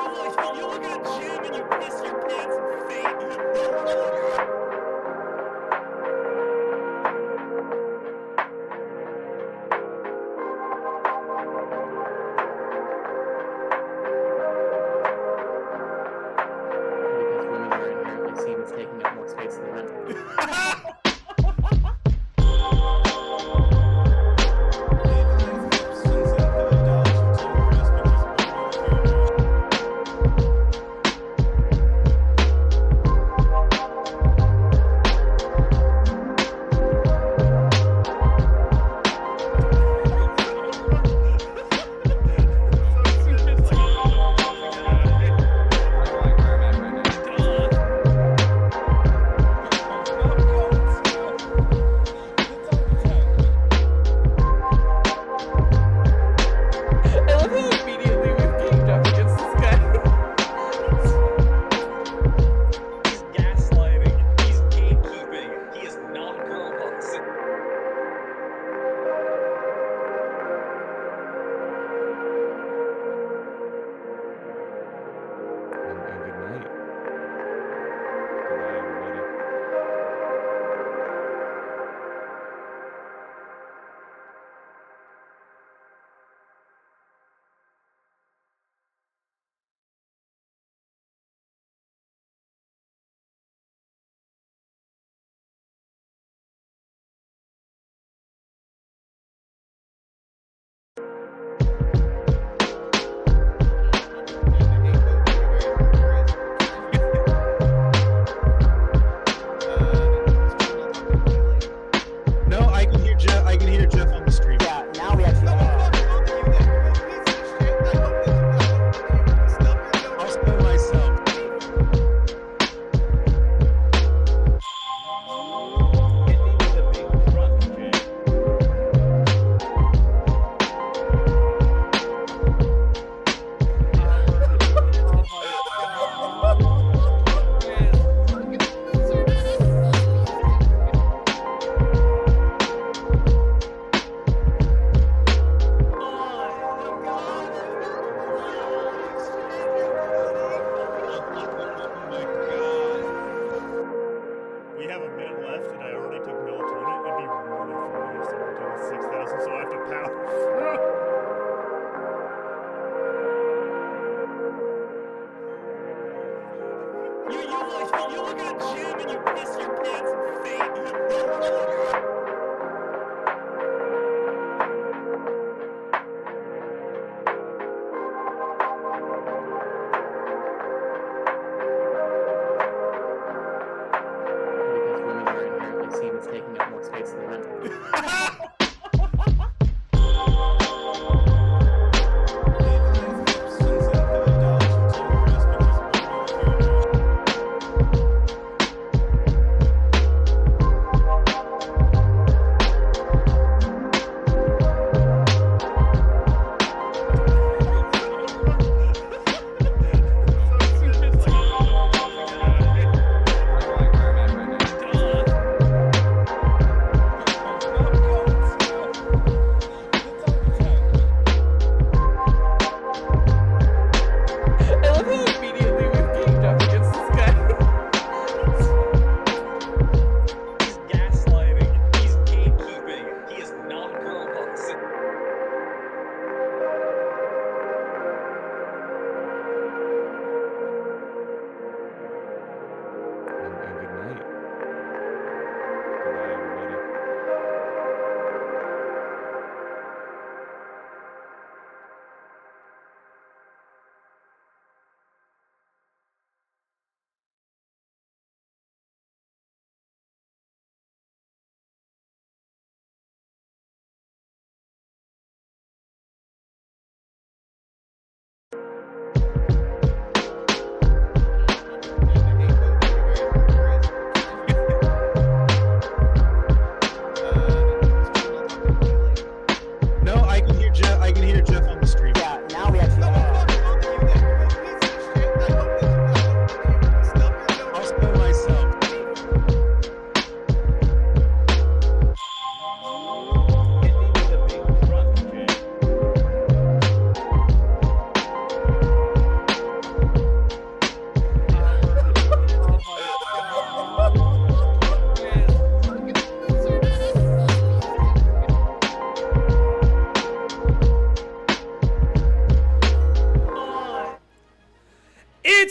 You look at a gym and you piss your pants and faint. Because women are inherently seen as taking up more space than men.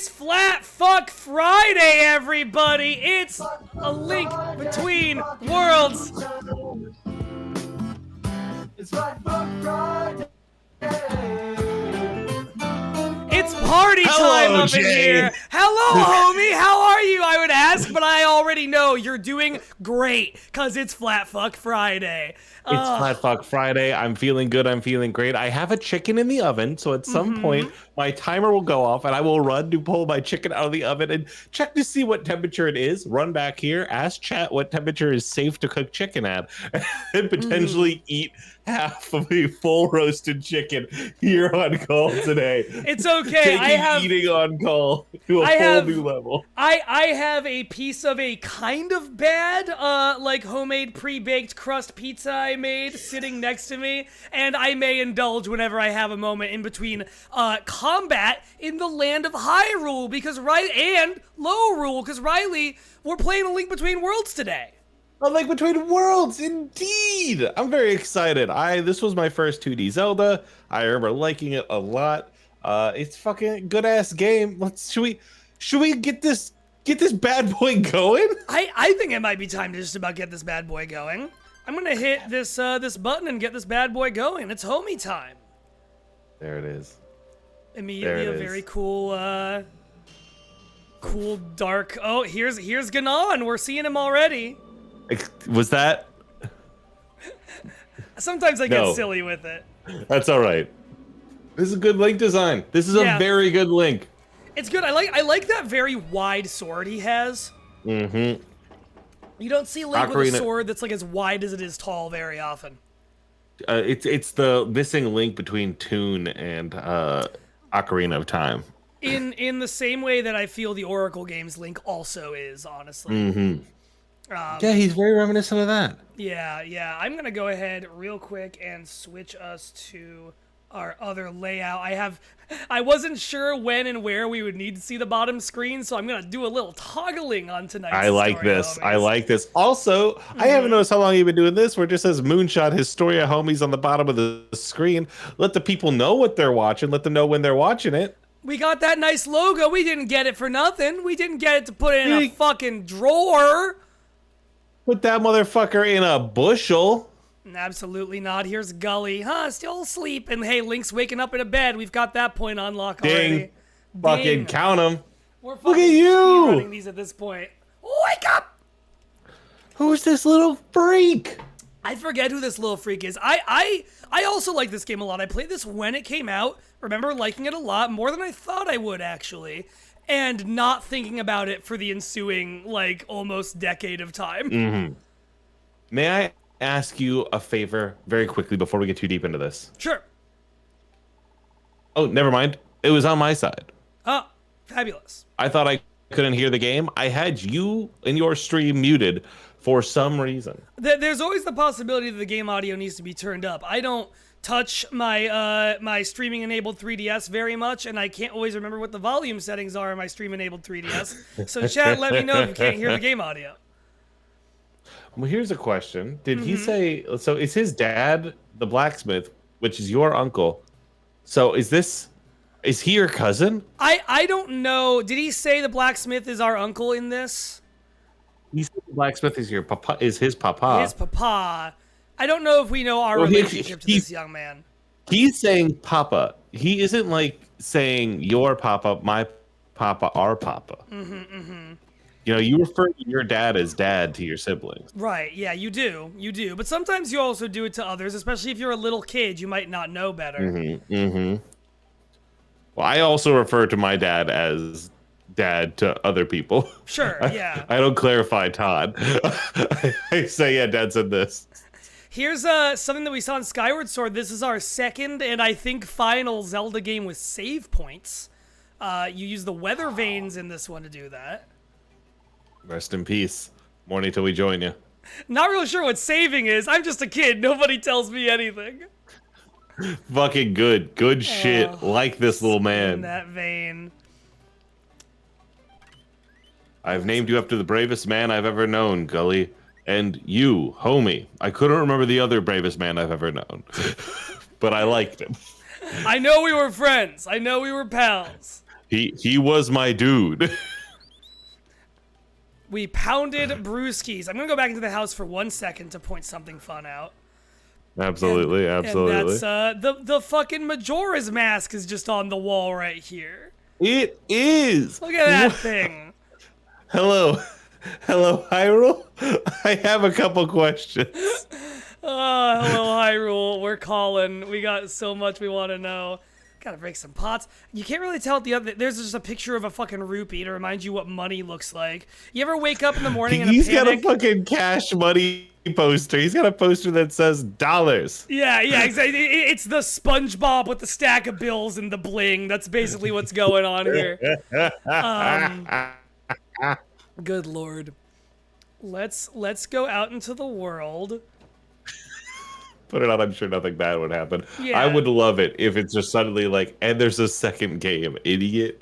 It's Flat Fuck Friday, everybody! It's a link between worlds. It's Flat Fuck Friday. It's party time up in here. Hello, homie. How are you? I would ask, but I already know you're doing great because it's Flat Fuck Friday. It's Flat Fuck Friday. I'm feeling good. I'm feeling great. I have a chicken in the oven, so at some point my timer will go off and I will run to pull my chicken out of the oven and check to see what temperature it is. Run back here, ask chat what temperature is safe to cook chicken at, and potentially eat half of a full roasted chicken here on call today. It's okay. Eating on call to a whole new level. I have a piece of a kind of bad, like homemade pre-baked crust pizza I made sitting next to me, and I may indulge whenever I have a moment in between combat in the land of Hyrule because and Low because Riley, we're playing a Link Between Worlds today. A Link Between Worlds, indeed! I'm very excited. This was my first 2D Zelda. I remember liking it a lot. It's fucking good ass game. Should we get this bad boy going? I think it might be time to just about get this bad boy going. I'm gonna hit this this button and get this bad boy going. It's homie time. There it is. Immediately a very cool cool dark. Oh, here's Ganon. We're seeing him already. Was that? Sometimes I get silly with it. That's all right. This is a good Link design. This is a very good Link. It's good. I like that very wide sword he has. Mm-hmm. You don't see Link with a sword that's like as wide as it is tall very often. It's the missing link between Toon and Ocarina of Time. In the same way that I feel the Oracle games Link also is, honestly. Mm-hmm. Yeah, he's very reminiscent of that. Yeah. I'm gonna go ahead real quick and switch us to our other layout. I wasn't sure when and where we would need to see the bottom screen, so I'm gonna do a little toggling on tonight's I like Historia this. Homies. I like this. Also, I haven't noticed how long you've been doing this, where it just says Moonshot Historia Homies on the bottom of the screen. Let the people know what they're watching. Let them know when they're watching it. We got that nice logo. We didn't get it for nothing. We didn't get it to put it in a fucking drawer. Put that motherfucker in a bushel. Absolutely not. Here's Gully. Still asleep. And hey, Link's waking up in a bed. We've got that point on lock already. Ding. Fucking count them. We're Look at you. running these at this point. Wake up! Who's this little freak? I forget who this little freak is. I also like this game a lot. I played this when it came out. Remember liking it a lot, more than I thought I would, actually. And not thinking about it for the ensuing, like, almost decade of time. Mm-hmm. May I ask you a favor very quickly before we get too deep into this? Sure. Oh, never mind. It was on my side. Oh, fabulous. I thought I couldn't hear the game. I had you and your stream muted for some reason. There's always the possibility that the game audio needs to be turned up. I don't touch my my streaming enabled 3DS very much, and I can't always remember what the volume settings are in my stream enabled 3DS. So chat, let me know if you can't hear the game audio. Well, here's a question. Did he say, so is his dad the blacksmith, which is your uncle? So is he your cousin? I don't know. Did he say the blacksmith is our uncle in this? He said the blacksmith is his papa. His papa. I don't know if we know our relationship to this young man. He's saying papa. He isn't like saying your papa, my papa, our papa. You know, you refer to your dad as dad to your siblings. Right, yeah, you do. But sometimes you also do it to others, especially if you're a little kid, you might not know better. Well, I also refer to my dad as dad to other people. Sure, yeah. I don't clarify Todd. I say, yeah, dad said this. Here's something that we saw in Skyward Sword. This is our second and I think final Zelda game with save points. You use the weather vanes in this one to do that. Rest in peace. Morning till we join you. Not really sure what saving is. I'm just a kid. Nobody tells me anything. Fucking good shit. Like this little man. In that vein. I've named you after the bravest man I've ever known, Gully. And you, homie. I couldn't remember the other bravest man I've ever known. But I liked him. I know we were friends. I know we were pals. He was my dude. We pounded brewskis. I'm gonna go back into the house for 1 second to point something fun out. Absolutely. And that's the fucking Majora's Mask is just on the wall right here. It is. Look at that thing. Hello, Hyrule. I have a couple questions. Hello, Hyrule. We're calling. We got so much we want to know. Gotta break some pots. You can't really tell the other. There's just a picture of a fucking rupee to remind you what money looks like. You ever wake up in the morning and He's got a fucking Cash Money poster. He's got a poster that says dollars. Yeah, exactly. It's the SpongeBob with the stack of bills and the bling. That's basically what's going on here. Good lord. Let's go out into the world. Put it on. I'm sure nothing bad would happen. Yeah. I would love it if it's just suddenly like, and there's a second game, idiot.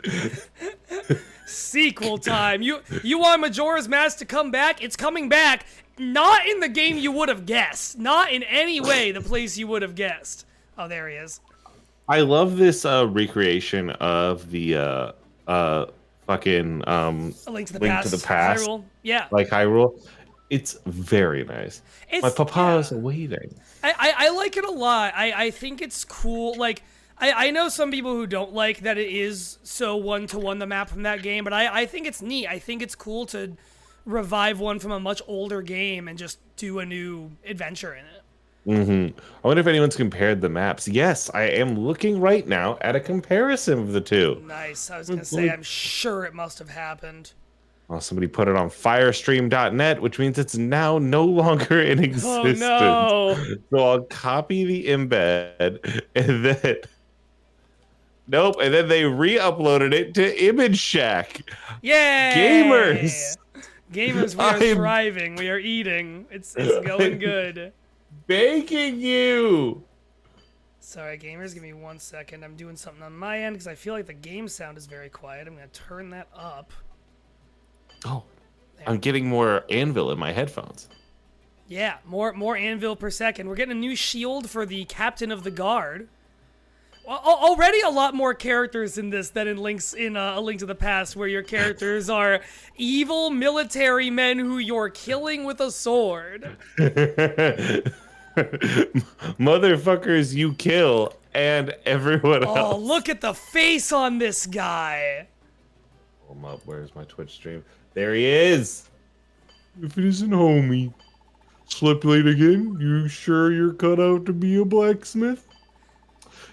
Sequel time. You want Majora's Mask to come back? It's coming back. Not in the game you would have guessed. Not in any way the place you would have guessed. Oh, there he is. I love this recreation of the fucking A Link to the Past. Hyrule. Yeah. Like Hyrule. It's very nice. My papa's waiting. I like it a lot. I think it's cool. Like, I know some people who don't like that it is so one-to-one the map from that game, but I think it's neat. I think it's cool to revive one from a much older game and just do a new adventure in it. Mm-hmm. I wonder if anyone's compared the maps. Yes, I am looking right now at a comparison of the two. Nice. I was going to say, I'm sure it must have happened. Well, somebody put it on firestream.net, which means it's now no longer in existence. Oh, no. So I'll copy the embed and then... Nope, and then they re-uploaded it to Image Shack. Yay! Gamers! Gamers, we are thriving. We are eating. It's going good. Begging you! Sorry, gamers, give me 1 second. I'm doing something on my end because I feel like the game sound is very quiet. I'm going to turn that up. Oh, I'm getting more anvil in my headphones. Yeah, more anvil per second. We're getting a new shield for the captain of the guard. Already a lot more characters in this than in A Link to the Past, where your characters are evil military men who you're killing with a sword. Motherfuckers you kill and everyone else. Oh, look at the face on this guy. Pull him up. Where's my Twitch stream? There he is. If it isn't homie. Slept late again? You sure you're cut out to be a blacksmith?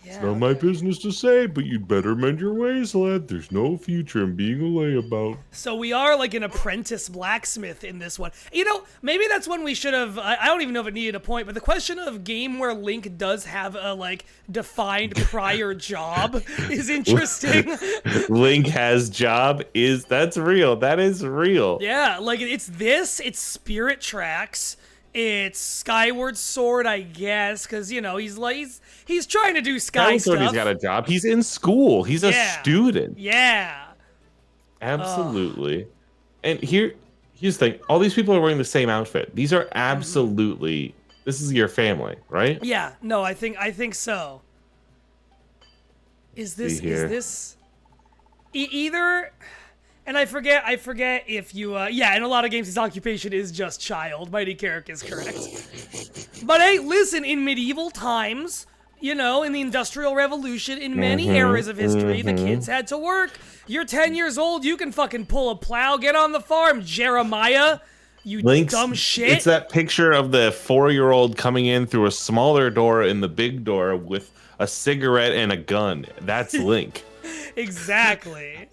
Yeah, It's not my business to say, but you'd better mend your ways, lad. There's no future in being a layabout. So we are like an apprentice blacksmith in this one. You know, maybe that's when we should have, I don't even know if it needed a point, but the question of game where Link does have a, like, defined prior job is interesting. Link has job that's real. That is real. Yeah, like, it's Spirit Tracks. It's Skyward Sword, I guess, because, you know, he's trying to do sky stuff. He's got a job. He's in school. He's a student. Yeah. Absolutely. And here's the thing. All these people are wearing the same outfit. These are absolutely, this is your family, right? Yeah, no, I think so. Is this either... And I forget if you, yeah, in a lot of games his occupation is just child. Mighty Carrick is correct. But hey, listen, in medieval times, you know, in the Industrial Revolution, in many eras of history, the kids had to work. You're 10 years old, you can fucking pull a plow, get on the farm, Jeremiah. You dumb shit. It's that picture of the 4-year-old coming in through a smaller door in the big door with a cigarette and a gun. That's Link. Exactly.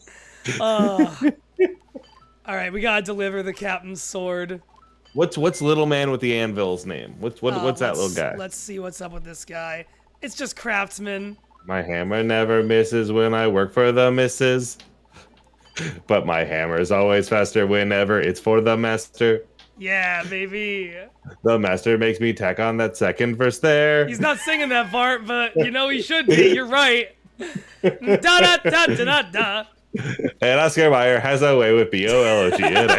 All right, we gotta deliver the captain's sword. What's little man with the anvil's name? What's that little guy? Let's see what's up with this guy. It's just Craftsman. My hammer never misses when I work for the missus. But my hammer is always faster whenever it's for the master. Yeah, baby. The master makes me tack on that second verse there. He's not singing that part, but you know he should be. You're right. Da da da da da da. And Oscar Mayer has a way with B-O-L-O-G in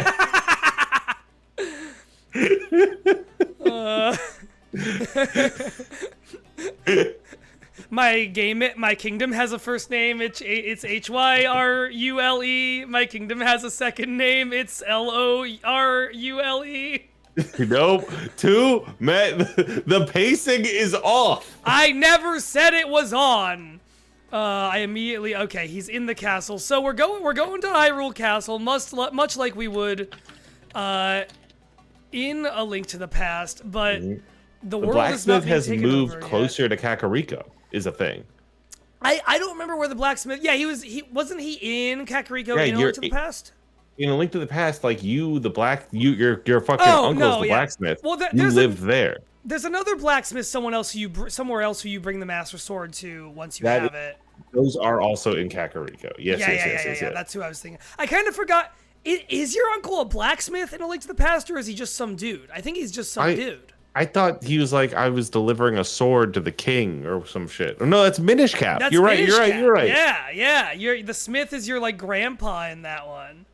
it. my kingdom has a first name. It's Hyrule. My kingdom has a second name. It's Lourule. Nope. The pacing is off. I never said it was on. I immediately he's in the castle. So we're going to Hyrule Castle, much like we would in A Link to the Past, but the world blacksmith has moved over closer to Kakariko is a thing. I don't remember where the blacksmith. Yeah, wasn't he in Kakariko in A Link to the Past? In A Link to the Past, like your fucking uncle's the blacksmith. Well, you lived there. There's another blacksmith somewhere else who you bring the Master Sword to once you have it. Those are also in Kakariko. Yes. That's who I was thinking. I kind of forgot. Is your uncle a blacksmith in A Link to the Past, or is he just some dude? I think he's just some dude. I thought he was like, I was delivering a sword to the king or some shit. No, that's Minish Cap. That's You're right. Minish Cap. You're right. Yeah. The smith is your like grandpa in that one.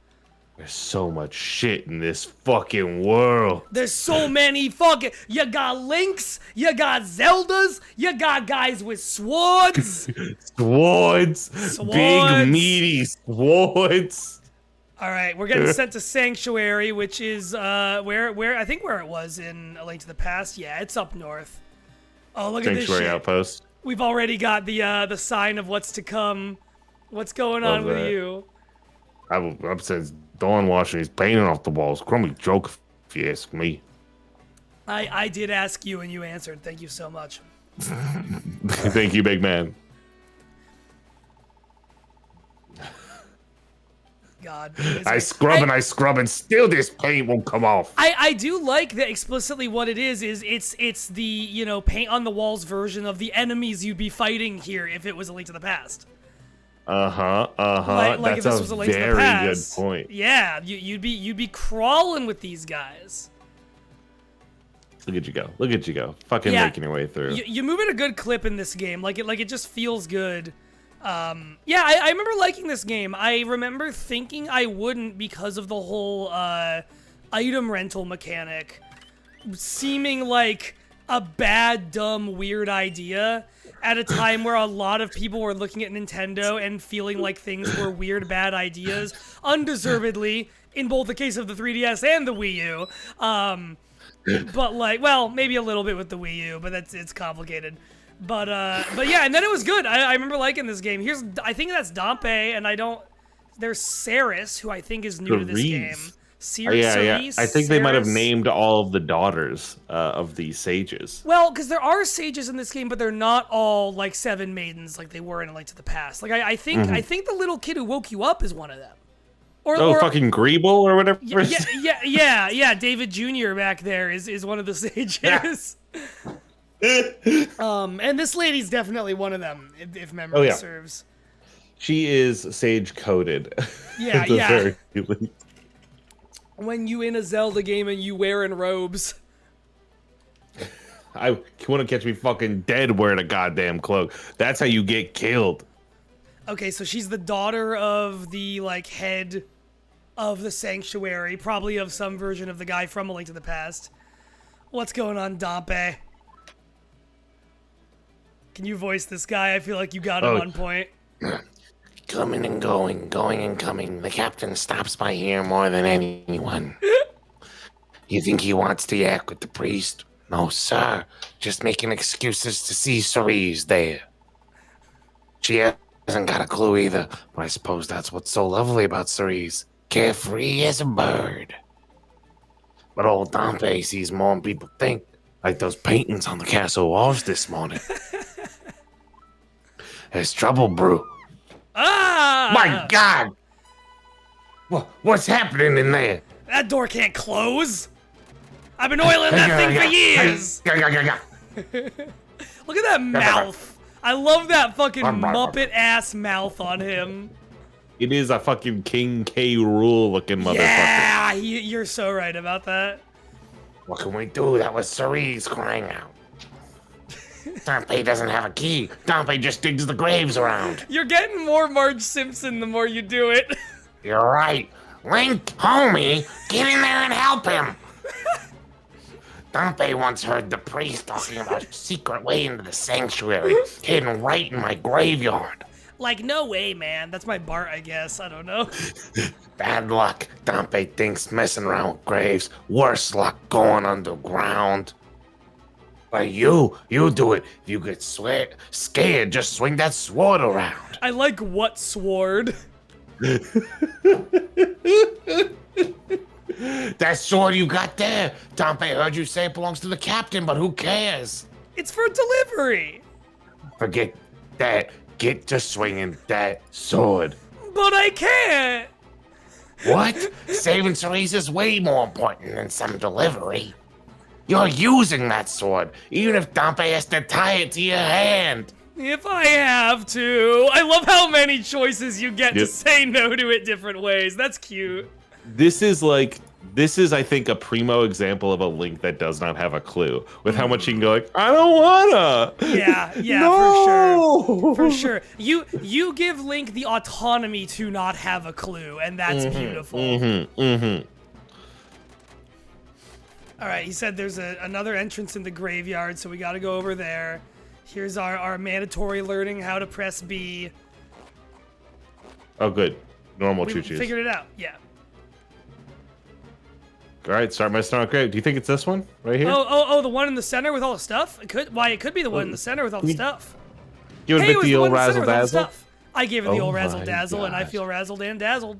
There's so much shit in this fucking world. There's so many fucking. You got Links, you got Zeldas, you got guys with swords. Swords. Big meaty swords. All right, we're getting sent to Sanctuary, which is where I think where it was in A Link to the Past. Yeah, it's up north. Oh, look at this shit. Sanctuary Outpost. We've already got the sign of what's to come. What's going on with you? I'm saying Dawn washing his painting off the walls. Crummy joke, if you ask me. I did ask you and you answered. Thank you so much. Thank you, big man. God. I scrub and still this paint won't come off. I do like that explicitly what it is it's the, paint on the walls version of the enemies you'd be fighting here if it was A Link to the Past. Like That's if this was a very good point. Yeah, you'd be crawling with these guys. Look at you go. Fucking making your way through. You move at a good clip in this game. Like it just feels good. I remember liking this game. I remember thinking I wouldn't because of the whole item rental mechanic seeming like a bad, dumb, weird idea at a time where a lot of people were looking at Nintendo and feeling like things were weird, bad ideas, undeservedly, in both the case of the 3DS and the Wii U. But maybe a little bit with the Wii U, but it's complicated. But yeah, and then it was good. I remember liking this game. I think that's Dompe, and there's Ceres, who I think is new to this game. Yeah. I think they might have named all of the daughters of these sages. Well, because there are sages in this game, but they're not all like 7 maidens like they were in A Link to the Past. Like I think the little kid who woke you up is one of them. Or fucking Greeble or whatever. Yeah. David Jr. back there is one of the sages. And this lady's definitely one of them, if memory serves. She is sage coded. Yeah. When you in a Zelda game and you wearing robes. I want to catch me fucking dead wearing a goddamn cloak. That's how you get killed. Okay, so she's the daughter of the head of the sanctuary, probably of some version of the guy from A Link to the Past. What's going on, Dompe? Can you voice this guy? I feel like you got him on point. Coming and going and coming. The captain stops by here more than anyone. You think he wants to yak with the priest? No, sir. Just making excuses to see Cerise there. She hasn't got a clue either, but I suppose that's what's so lovely about Cerise. Carefree as a bird. But old Dompe sees more than people think, like those paintings on the castle walls this morning. There's trouble brew. Ah! My God! What's happening in there? That door can't close. I've been oiling that thing for years. Look at that mouth. I love that fucking Muppet ass mouth on him. It is a fucking King K. Rool looking motherfucker. Yeah, you're so right about that. What can we do? That was Cerise crying out. Dompe doesn't have a key. Dompe just digs the graves around. You're getting more Marge Simpson the more you do it. You're right. Link, homie, get in there and help him. Dompe once heard the priest talking about a secret way into the sanctuary, hidden right in my graveyard. Like, no way, man. That's my Bart, I guess. I don't know. Bad luck. Dompe thinks messing around with graves. Worse luck going underground. But you do it. If you get scared, just swing that sword around. I like what sword? That sword you got there. Dompe heard you say it belongs to the captain, but who cares? It's for delivery. Forget that. Get to swinging that sword. But I can't. What? Saving Ceresa's way more important than some delivery. You're using that sword, even if Dompe has to tie it to your hand. If I have to. I love how many choices you get to Yep. say no to it different ways. That's cute. This is, I think, a primo example of a Link that does not have a clue with how much you can go like, I don't wanna. Yeah, No! for sure. You give Link the autonomy to not have a clue, and that's beautiful. All right, he said there's another entrance in the graveyard, so we got to go over there. Here's our mandatory learning how to press B. Oh, good. Normal We choo-choos. figured it out. Yeah. All right, start my stomach grave. Do you think it's this one right here? Oh, the one in the center with all the stuff? It could be the one in the center with all the stuff. Give it Hey, a it bit was the the old one in the center razzle with all the dazzle. stuff. I gave it the Oh old razzle my dazzle, and I gosh. feel razzled and dazzled.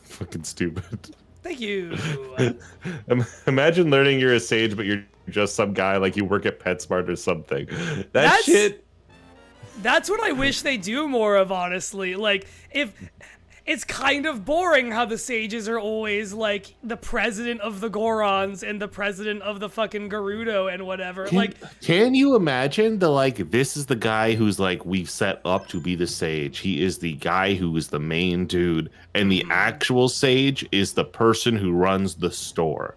Fucking stupid. Thank you. Imagine learning you're a sage, but you're just some guy like you work at PetSmart or something. That That's- shit. That's what I wish they do more of, honestly. Like, if it's kind of boring how the sages are always like the president of the Gorons and the president of the fucking Gerudo and whatever. Can you imagine this is the guy who's we've set up to be the sage. He is the guy who is the main dude, and the actual sage is the person who runs the store.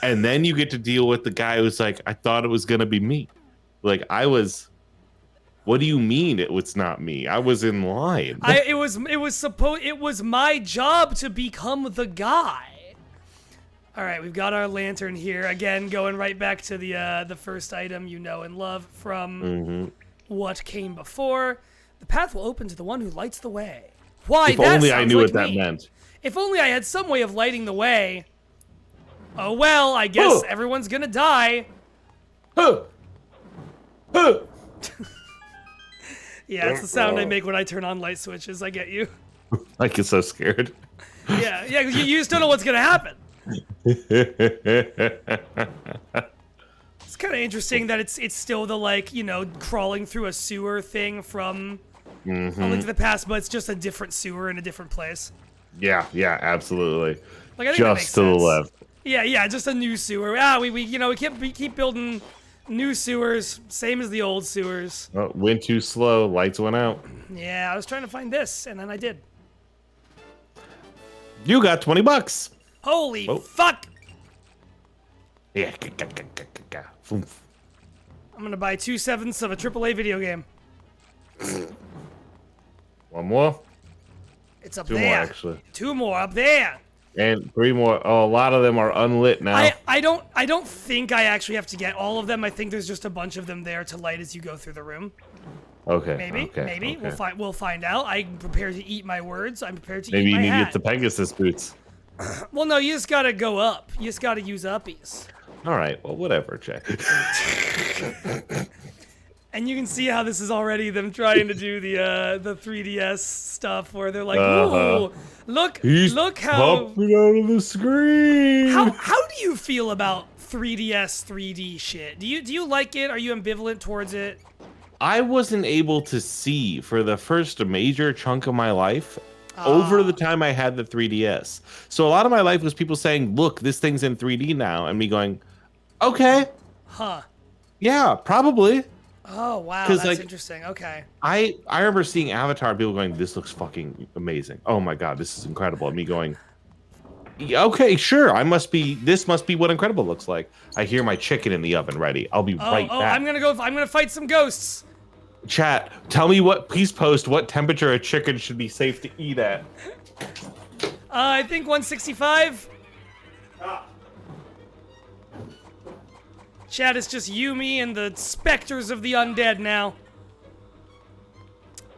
And then you get to deal with the guy who's like, I thought it was gonna be me. What do you mean it was not me? I was in line. it was my job to become the guy. All right, we've got our lantern here again, going right back to the first item you know and love from what came before. The path will open to the one who lights the way. Why? If that only I sounds knew like what that me. meant. If only I had some way of lighting the way. Oh well, I guess everyone's gonna die. Yeah, it's the sound I make when I turn on light switches. I get you. I get so scared. Yeah, you just don't know what's gonna happen. It's kind of interesting that it's still the crawling through a sewer thing from A Link to the Past, but it's just a different sewer in a different place. Yeah, absolutely. Like, I think that makes Just to the sense. left. Yeah, just a new sewer. We keep building new sewers, same as the old sewers. Oh, went too slow. Lights went out. Yeah, I was trying to find this, and then I did. You got $20. Holy Oh. fuck! Yeah. I'm gonna buy 2/7 of a AAA video game. One more. It's up Two there. more, actually. 2 more up there. And 3 more. Oh, a lot of them are unlit now. I don't think I actually have to get all of them. I think there's just a bunch of them there to light as you go through the room. Okay. Maybe. Okay. We'll find out. I'm prepared to eat my words. I'm prepared to Maybe eat you my need to hat. get the Pegasus boots. Well, no, you just gotta go up. You just gotta use uppies. All right. Well, whatever, Jack. And you can see how this is already them trying to do the 3DS stuff where they're like, Uh-huh. ooh, look how popping out of the screen. how do you feel about 3DS 3D shit? Do you like it? Are you ambivalent towards it? I wasn't able to see for the first major chunk of my life over the time I had the 3DS. So a lot of my life was people saying, look, this thing's in 3D now. And me going, okay, Huh. yeah, probably. Oh wow, 'Cause, that's interesting. Okay. I remember seeing Avatar, people going, this looks fucking amazing. Oh my God, this is incredible. And me going, yeah, okay, sure. This must be what incredible looks like. I hear my chicken in the oven ready. I'll be right back. I'm gonna fight some ghosts. Chat, please post what temperature a chicken should be safe to eat at. I think 165. Chat, it's just you, me, and the specters of the undead now.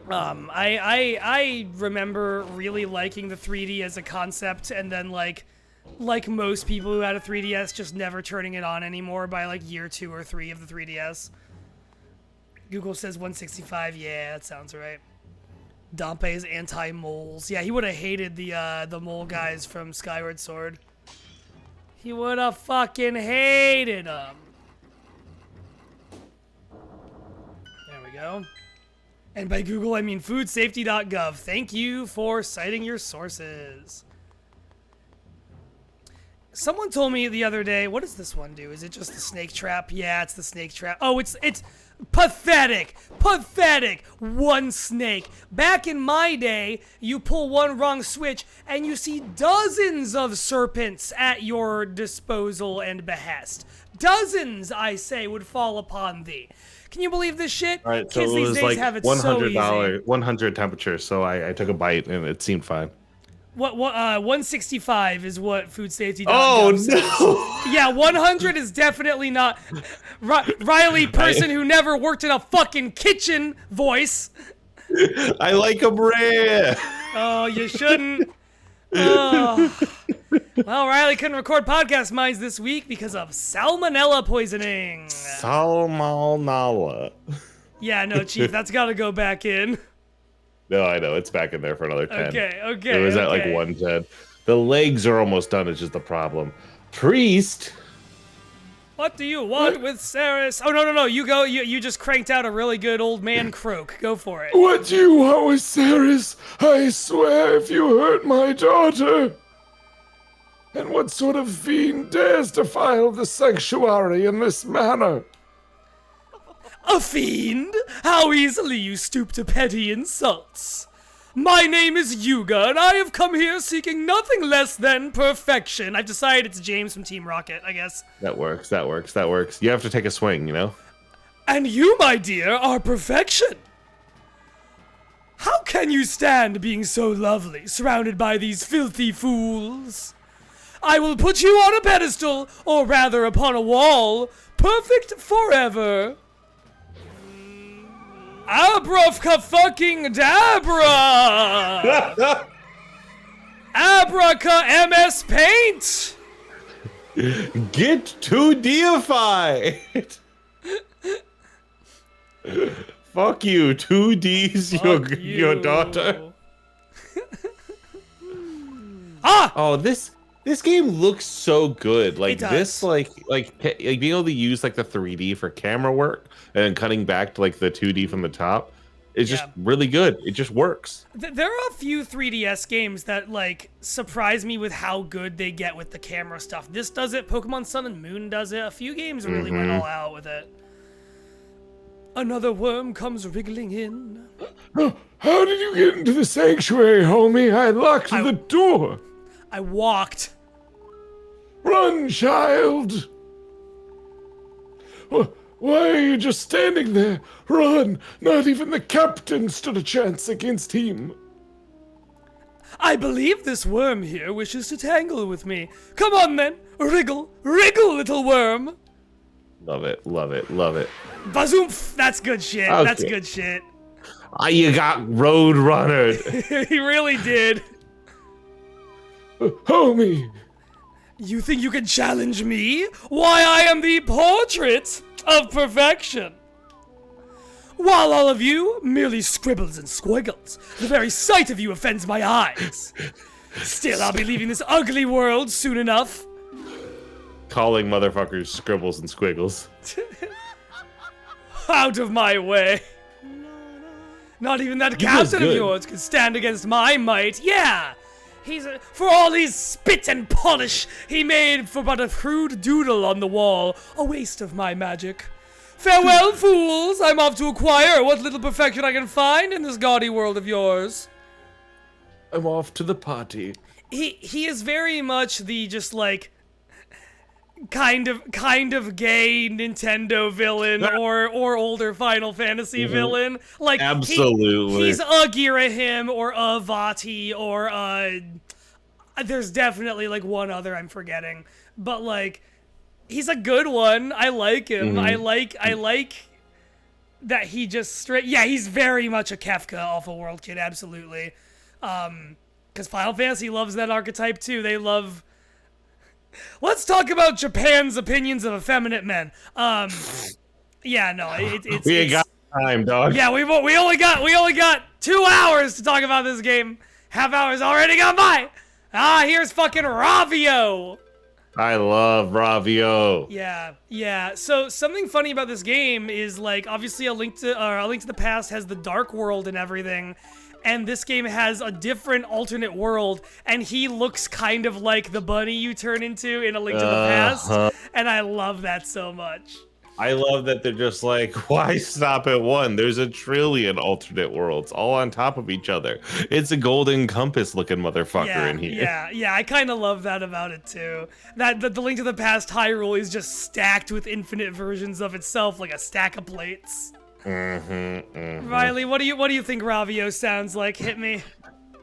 I remember really liking the 3D as a concept, and then like most people who had a 3DS, just never turning it on anymore by like year 2 or 3 of the 3DS. Google says 165. Yeah, that sounds right. Dompe's anti-moles. Yeah, he would have hated the mole guys from Skyward Sword. He would have fucking hated them. There we go. And by Google, I mean foodsafety.gov. Thank you for citing your sources. Someone told me the other day, what does this one do? Is it just the snake trap? Yeah, it's the snake trap. Oh, it's pathetic. Pathetic. One snake. Back in my day, you pull one wrong switch and you see dozens of serpents at your disposal and behest. Dozens, I say, would fall upon thee. Can you believe this shit? All right, so Kids it these was days like have it so easy. $100, 100 temperature. So I took a bite and it seemed fine. What 165 is what food safety. Oh says. no! Yeah, 100 is definitely not. Riley, person who never worked in a fucking kitchen, voice. I like them rare. Oh, you shouldn't. Oh. Well, Riley couldn't record podcast minds this week because of salmonella poisoning. Salmonella. Yeah, no, Chief, that's got to go back in. No, I know. It's back in there for another 10. Okay. It was at like 110. The legs are almost done. It's just the problem. Priest. What do you want with Ceres? Oh, no. You go. You just cranked out a really good old man croak. Go for it. What do you want with Ceres? I swear if you hurt my daughter. And what sort of fiend dares defile the sanctuary in this manner? A fiend? How easily you stoop to petty insults. My name is Yuga, and I have come here seeking nothing less than perfection. I've decided it's James from Team Rocket, I guess. That works. You have to take a swing, you know? And you, my dear, are perfection. How can you stand being so lovely, surrounded by these filthy fools? I will put you on a pedestal, or rather upon a wall, perfect forever. Abracadabra! Abraca MS Paint! Get to deified! Fuck you, 2D's your daughter. Oh, this game looks so good. Like this, like being able to use like the 3D for camera work and then cutting back to like the 2D from the top is just really good. It just works. There are a few 3DS games that like surprise me with how good they get with the camera stuff. This does it. Pokemon Sun and Moon does it. A few games really went all out with it. Another worm comes wriggling in. How did you get into the sanctuary, homie? I locked the door. I walked. Run, child! Why are you just standing there? Run! Not even the captain stood a chance against him. I believe this worm here wishes to tangle with me. Come on then, wriggle, wriggle, little worm. Love it. Bazoomph! That's good shit. Okay. That's good shit. You got road runnered. He really did. Homie! You think you can challenge me? Why, I am the portrait of perfection. While all of you merely scribbles and squiggles, the very sight of you offends my eyes. Still, I'll be leaving this ugly world soon enough. Calling motherfuckers scribbles and squiggles. Out of my way. Not even that captain of yours could stand against my might. Yeah! For all his spit and polish, he made for but a crude doodle on the wall, a waste of my magic. Farewell, fools! I'm off to acquire what little perfection I can find in this gaudy world of yours. I'm off to the party. He is very much the just like kind of gay Nintendo villain or older Final Fantasy villain. Like absolutely, he's a Girahim or a Vati or there's definitely like one other I'm forgetting, but like He's a good one. I like him. Mhm. I like that he just straight. Yeah, he's very much a Kefka awful world kid. Absolutely. Because Final Fantasy loves that archetype too. They love. Let's talk about Japan's opinions of effeminate men. Yeah, no, it's We ain't got time, dog. yeah, we only got 2 hours to talk about this game. Half hour's already gone by. Here's fucking Ravio. I love Ravio. Yeah. So something funny about this game is like obviously A Link to the Past has the Dark World and everything, and this game has a different alternate world, and he looks kind of like the bunny you turn into in A Link to the Past, and I love that so much. I love that they're just like, why stop at one? There's a trillion alternate worlds all on top of each other. It's a golden compass looking motherfucker in here. Yeah, I kind of love that about it too. That the Link to the Past Hyrule is just stacked with infinite versions of itself, like a stack of plates. Riley, what do you think Ravio sounds like? Hit me.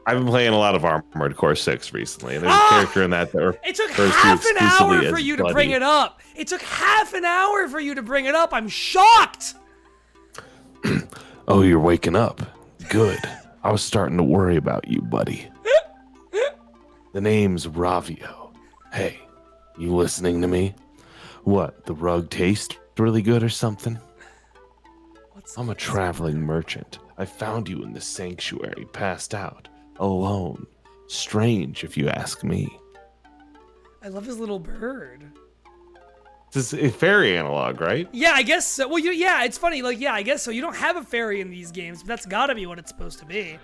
I've been playing a lot of Armored Core 6 recently. There's a character in that It took refers to half an hour exclusively for as you to Buddy. bring it up. It took half an hour for you to bring it up. I'm shocked. Oh, you're waking up. Good. I was starting to worry about you, buddy. The name's Ravio. Hey, you listening to me? What, the rug taste really good or something? I'm a traveling merchant. I found you in the sanctuary, passed out, alone. Strange, if you ask me. I love his little bird. This is a fairy analog, right? Yeah, I guess so. Well, yeah, it's funny. Like, yeah, I guess so. You don't have a fairy in these games, but that's gotta be what it's supposed to be.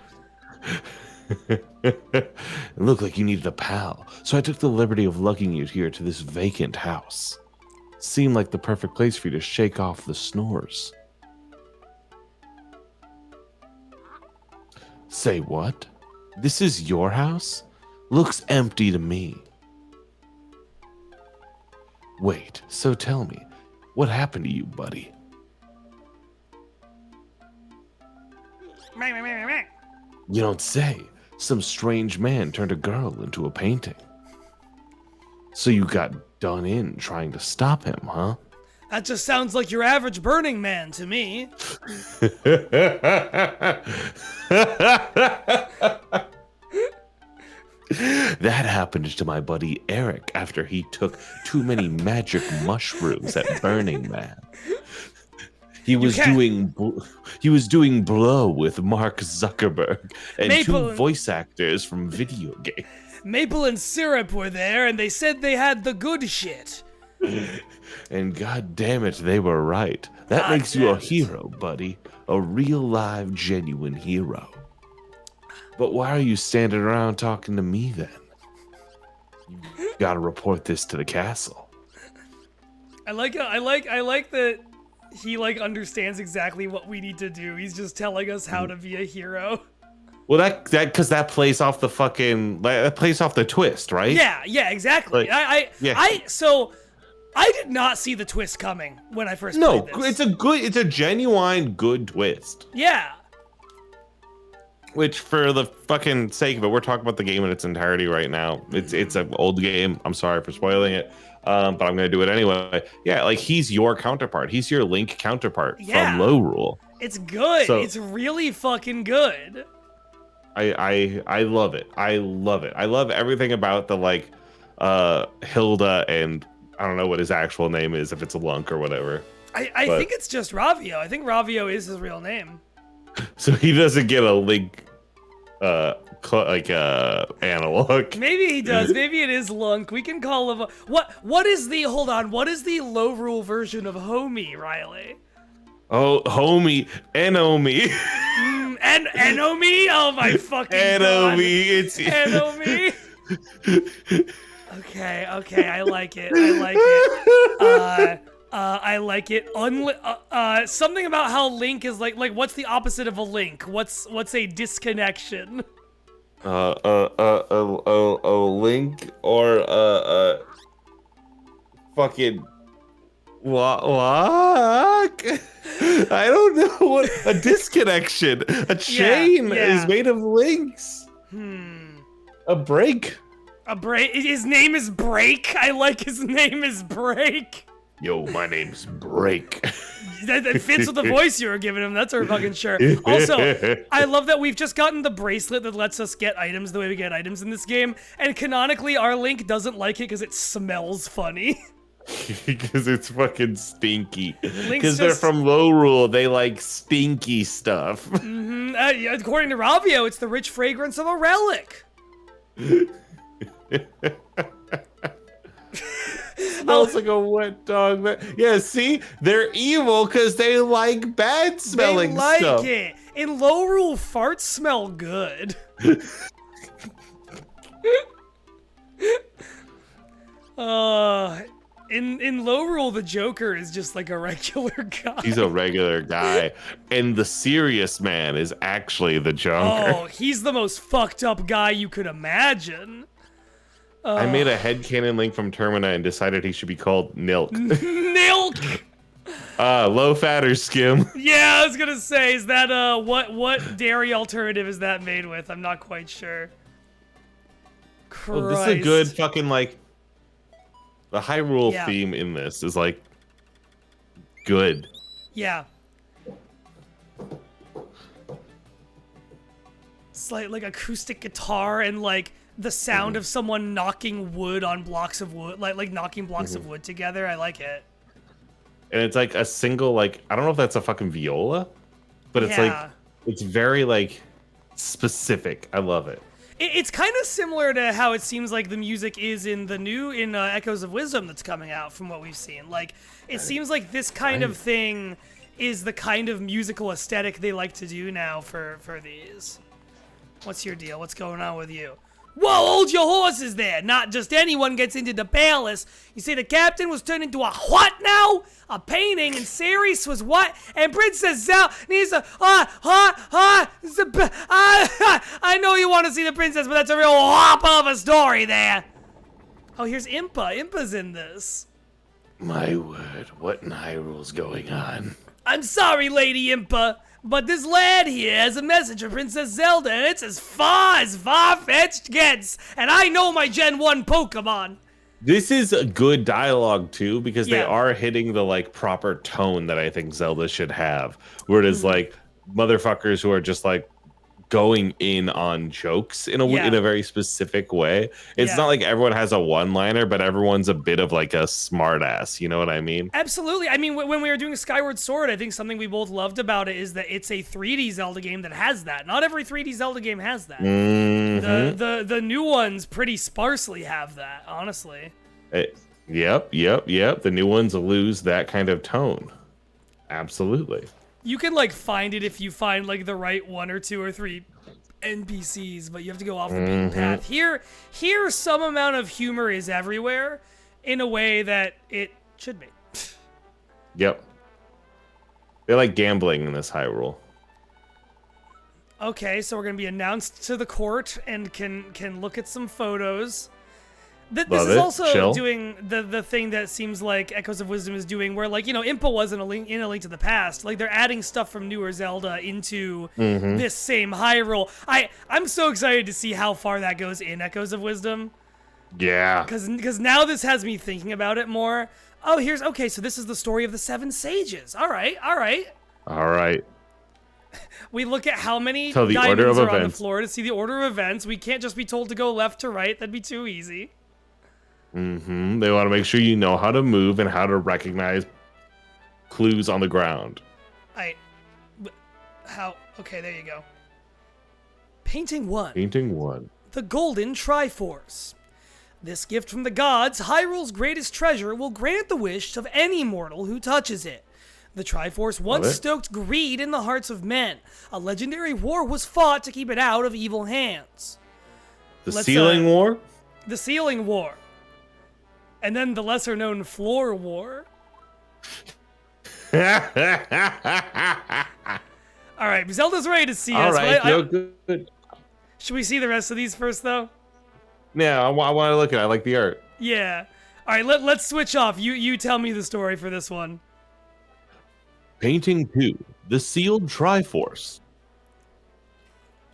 It looked like you needed a pal, so I took the liberty of lugging you here to this vacant house. Seemed like the perfect place for you to shake off the snores. Say what? This is your house? Looks empty to me. Wait, so tell me, what happened to you, buddy? You don't say. Some strange man turned a girl into a painting. So you got done in trying to stop him, huh? That just sounds like your average Burning Man to me. That happened to my buddy Eric after he took too many magic mushrooms at Burning Man. He was doing blow with Mark Zuckerberg and two voice actors from video games. Maple and Syrup were there, and they said they had the good shit. And god damn it, they were right. That makes you a hero, buddy. A real live, genuine hero. But why are you standing around talking to me then? You gotta report this to the castle. I like that he like understands exactly what we need to do. He's just telling us how to be a hero. Well, that plays off the twist, right? Yeah, exactly. Like, So I did not see the twist coming when I first played this. it's a genuine good twist. Yeah. Which, for the fucking sake of it, we're talking about the game in its entirety right now. It's an old game. I'm sorry for spoiling it, but I'm gonna do it anyway. Yeah, like he's your counterpart. He's your Link counterpart from Low Rule. It's good. So, it's really fucking good. I love it. I love it. I love everything about the like Hilda and I don't know what his actual name is, if it's a Lunk or whatever. I think it's just Ravio. I think Ravio is his real name. So he doesn't get a Link analog. Maybe he does. Maybe it is Lunk. We can call him what is the low rule version of Homie, Riley? Oh, Homie, Enomi. Enomi? Oh my fucking god. Enomi, it's Enomi. Okay, I like it. I like it. Something about how Link is like what's the opposite of a link? What's a disconnection? A link or a fucking what? I don't know what a disconnection. A chain is made of links. A break. His name is Break. I like his name is Break. Yo, my name's Break. That fits with the voice you were giving him. That's for fucking sure. Also, I love that we've just gotten the bracelet that lets us get items the way we get items in this game. And canonically, our Link doesn't like it because it smells funny. Because it's fucking stinky. Link's Because they're just- from Low Rule, they like stinky stuff. According to Ravio, it's the rich fragrance of a relic. Smells like a wet dog. Yeah, see? They're evil because they like bad smelling They like stuff. it. In Low Rule, farts smell good. In Low Rule, the Joker is just like a regular guy. He's a regular guy. And the serious man is actually the Joker. Oh, he's the most fucked up guy you could imagine. I made a headcanon Link from Termina and decided he should be called Nilk. Nilk! Low fat or skim. Yeah, I was gonna say, is that what dairy alternative is that made with? I'm not quite sure. Christ. Well, this is a good fucking like. The Hyrule Yeah. theme in this is like good. Yeah. It's like acoustic guitar and like the sound of someone knocking wood on blocks of wood, like knocking blocks of wood together. I like it. And it's like a single like I don't know if that's a fucking viola, but it's Yeah. like it's very like specific. I love it. It's kind of similar to how it seems like the music is in the new Echoes of Wisdom that's coming out from what we've seen. Like it seems like this kind of thing is the kind of musical aesthetic they like to do now for these. What's your deal? What's going on with you? Whoa, hold your horses there. Not just anyone gets into the palace. You say the captain was turned into a what now? A painting, and Ceres was what? And Princess Zelda needs a, I know you want to see the princess, but that's a real whop of a story there. Oh, here's Impa. Impa's in this. My word, what in Hyrule's going on? I'm sorry, Lady Impa, but this lad here has a message for Princess Zelda, and it's as far-fetched gets, and I know my Gen 1 Pokemon. This is a good dialogue too because they Yeah. are hitting the like proper tone that I think Zelda should have. Where it is like motherfuckers who are just like going in on jokes in a Yeah. very specific way. It's Yeah. not like everyone has a one-liner, but everyone's a bit of like a smartass. You know what I mean? Absolutely. I mean, when we were doing Skyward Sword, I think something we both loved about it is that it's a 3D Zelda game that has that. Not every 3D Zelda game has that. The new ones pretty sparsely have that, honestly. Yep. The new ones lose that kind of tone. Absolutely. You can like find it if you find like the right 1 or 2 or 3 NPCs, but you have to go off the beaten path. Here some amount of humor is everywhere in a way that it should be. Yep. They like gambling in this Hyrule. Okay, so we're gonna be announced to the court and can look at some photos. This Love is it. also Chill. doing the thing that seems like Echoes of Wisdom is doing, where like Impa wasn't in a Link to the Past. Like they're adding stuff from newer Zelda into this same Hyrule. I'm so excited to see how far that goes in Echoes of Wisdom. Yeah. Because now this has me thinking about it more. Oh, okay, so this is the story of the 7 sages. All right. All right. We look at how many So the diamonds order of are on the events. floor to see the order of events. We can't just be told to go left to right. That'd be too easy. They want to make sure you know how to move and how to recognize clues on the ground. Okay, there you go. Painting 1. Painting 1. The Golden Triforce. This gift from the gods, Hyrule's greatest treasure, will grant the wish of any mortal who touches it. The Triforce once it. stoked greed in the hearts of men. A legendary war was fought to keep it out of evil hands. The Let's, Ceiling War? The Ceiling War. And then the lesser-known Floor War. All right, Zelda's ready to see All us. right, but good. should we see the rest of these first, though? Yeah, I want to look at it. I like the art. Yeah. All right, let's switch off. You tell me the story for this one. Painting 2, The Sealed Triforce.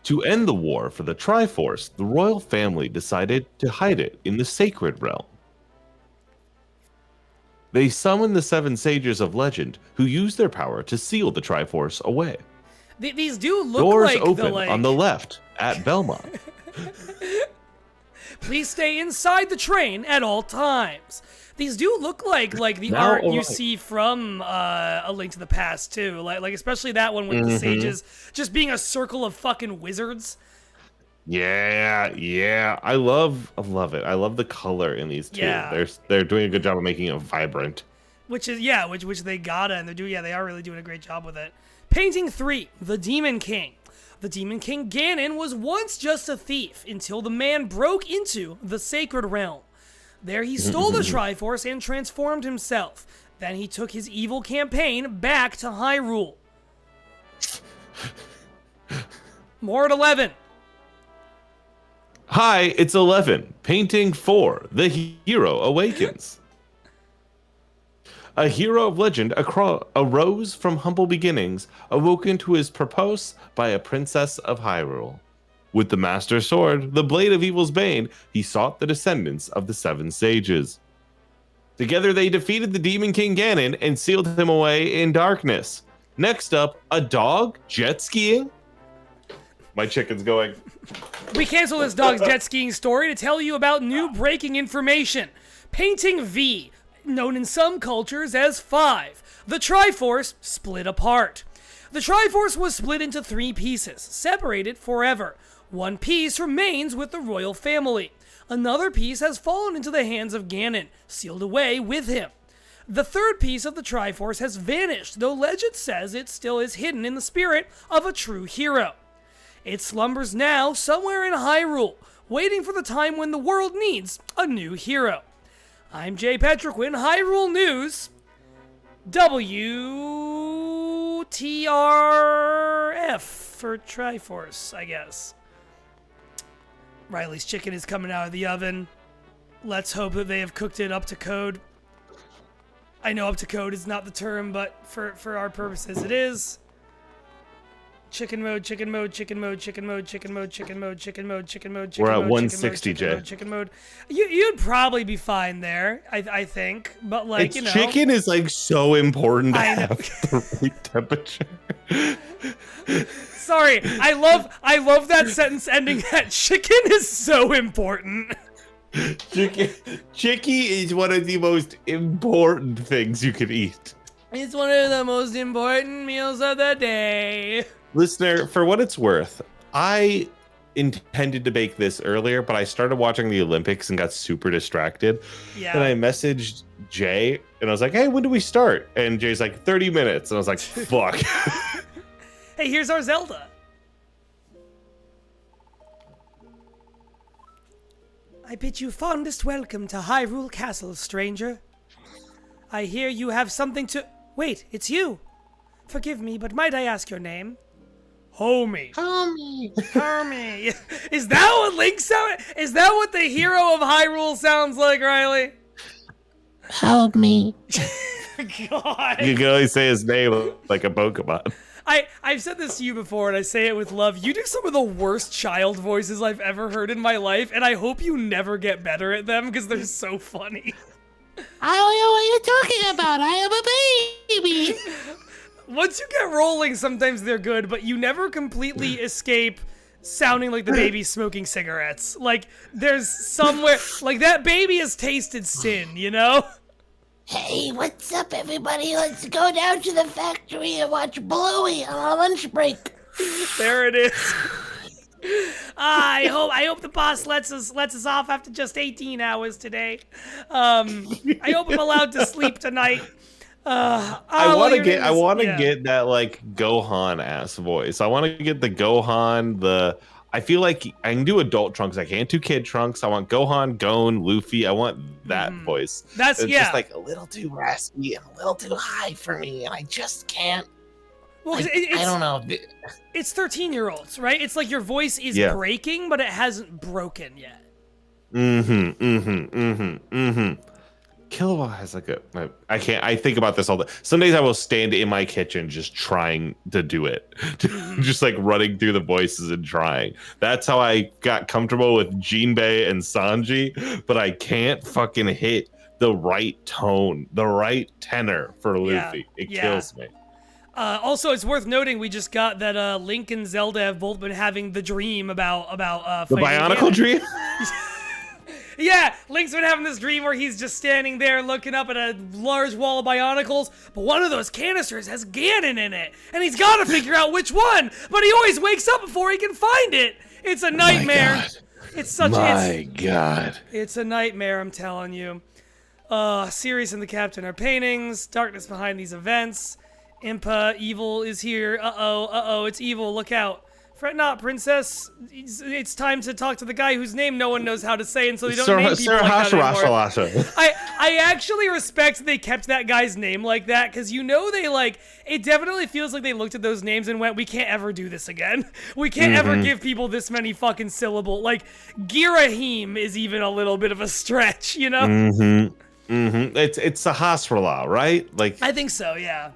To end the war for the Triforce, the royal family decided to hide it in the Sacred Realm. They summoned the 7 sages of legend, who used their power to seal the Triforce away. These do look Doors like open on the left at Belmont. Please stay inside the train at all times. These do look like the Now, art you alright. see from A Link to the Past too. Like especially that one with the sages just being a circle of fucking wizards. Yeah. I love it. I love the color in these two. Yeah. They're doing a good job of making it vibrant. Which they gotta, and they are really doing a great job with it. Painting 3, The Demon King. The Demon King Ganon was once just a thief until the man broke into the Sacred Realm. There he stole the Triforce and transformed himself. Then he took his evil campaign back to Hyrule. More at 11. Hi, it's 11. Painting 4, The Hero Awakens. A hero of legend arose from humble beginnings, awoken to his purpose by a princess of Hyrule. With the Master Sword, the blade of evil's bane, he sought the descendants of the 7 sages. Together they defeated the Demon King Ganon and sealed him away in darkness. Next up, a dog jet skiing? My chicken's going. We cancel this dog's jet skiing story to tell you about new breaking information. Painting V, known in some cultures as 5. The Triforce split apart. The Triforce was split into 3 pieces, separated forever. One piece remains with the royal family. Another piece has fallen into the hands of Ganon, sealed away with him. The third piece of the Triforce has vanished, though legend says it still is hidden in the spirit of a true hero. It slumbers now somewhere in Hyrule, waiting for the time when the world needs a new hero. I'm Jay Petroquin, Hyrule News, WTRF for Triforce, I guess. Riley's chicken is coming out of the oven. Let's hope that they have cooked it up to code. I know up to code is not the term, but for our purposes it is. Chicken mode, chicken mode, chicken mode, chicken mode, chicken mode, chicken mode, chicken mode, chicken mode, chicken mode. We're at 160, Jay. Chicken mode. You'd probably be fine there, I think. But like, It's chicken is like so important to have the right temperature. Sorry, I love that sentence ending at chicken is so important. Chicky is one of the most important things you could eat. It's one of the most important meals of the day. Listener, for what it's worth, I intended to bake this earlier, but I started watching the Olympics and got super distracted. Yeah. And I messaged Jay and I was like, hey, when do we start? And Jay's like, 30 minutes. And I was like, fuck. Hey, here's our Zelda. I bid you fondest welcome to Hyrule Castle, stranger. I hear you have something to... Wait, it's you. Forgive me, but might I ask your name? Homie. Homie. Is that what Link sound? Is that what the hero of Hyrule sounds like, Riley? Help me. God. You can only say his name like a Pokemon. I've said this to you before, and I say it with love. You do some of the worst child voices I've ever heard in my life, and I hope you never get better at them, because they're so funny. I don't know what you're talking about. I am a baby. Once you get rolling, sometimes they're good, but you never completely escape sounding like the baby smoking cigarettes. Like, there's somewhere... Like, that baby has tasted sin, you know? Hey, what's up, everybody? Let's go down to the factory and watch Bluey on our lunch break. There it is. I hope the boss lets us off after just 18 hours today. I hope I'm allowed to sleep tonight. I want to get that like Gohan ass voice. I want to get the Gohan. I feel like I can do adult Trunks. I can't do kid Trunks. I want Gohan, Gon, Luffy. I want that voice. It's just like a little too raspy and a little too high for me, and I just can't. Well, I don't know. It's 13-year-olds, right? It's like your voice is breaking, but it hasn't broken yet. Killua has like I can't. I think about this all the. Some days I will stand in my kitchen just trying to do it, just like running through the voices and trying. That's how I got comfortable with Jinbei and Sanji, but I can't fucking hit the right tone, the right tenor for Luffy. It kills me. Also, it's worth noting we just got that Link and Zelda have both been having the dream about the Bionicle dream. Yeah, Link's been having this dream where he's just standing there looking up at a large wall of Bionicles, but one of those canisters has Ganon in it, and he's got to figure out which one, but he always wakes up before he can find it. It's a nightmare. It's such God. It's a nightmare, I'm telling you. Sirius and the Captain are paintings, darkness behind these events. Impa, evil is here. Uh-oh, it's evil, look out. Fret not, princess. It's time to talk to the guy whose name no one knows how to say, and so they don't name people like that anymore. I actually respect they kept that guy's name like that, because you know they it definitely feels like they looked at those names and went, we can't ever do this again. We can't ever give people this many fucking syllable. Like, Girahim is even a little bit of a stretch, you know? It's Sahasrahla, right? Like, I think so, yeah.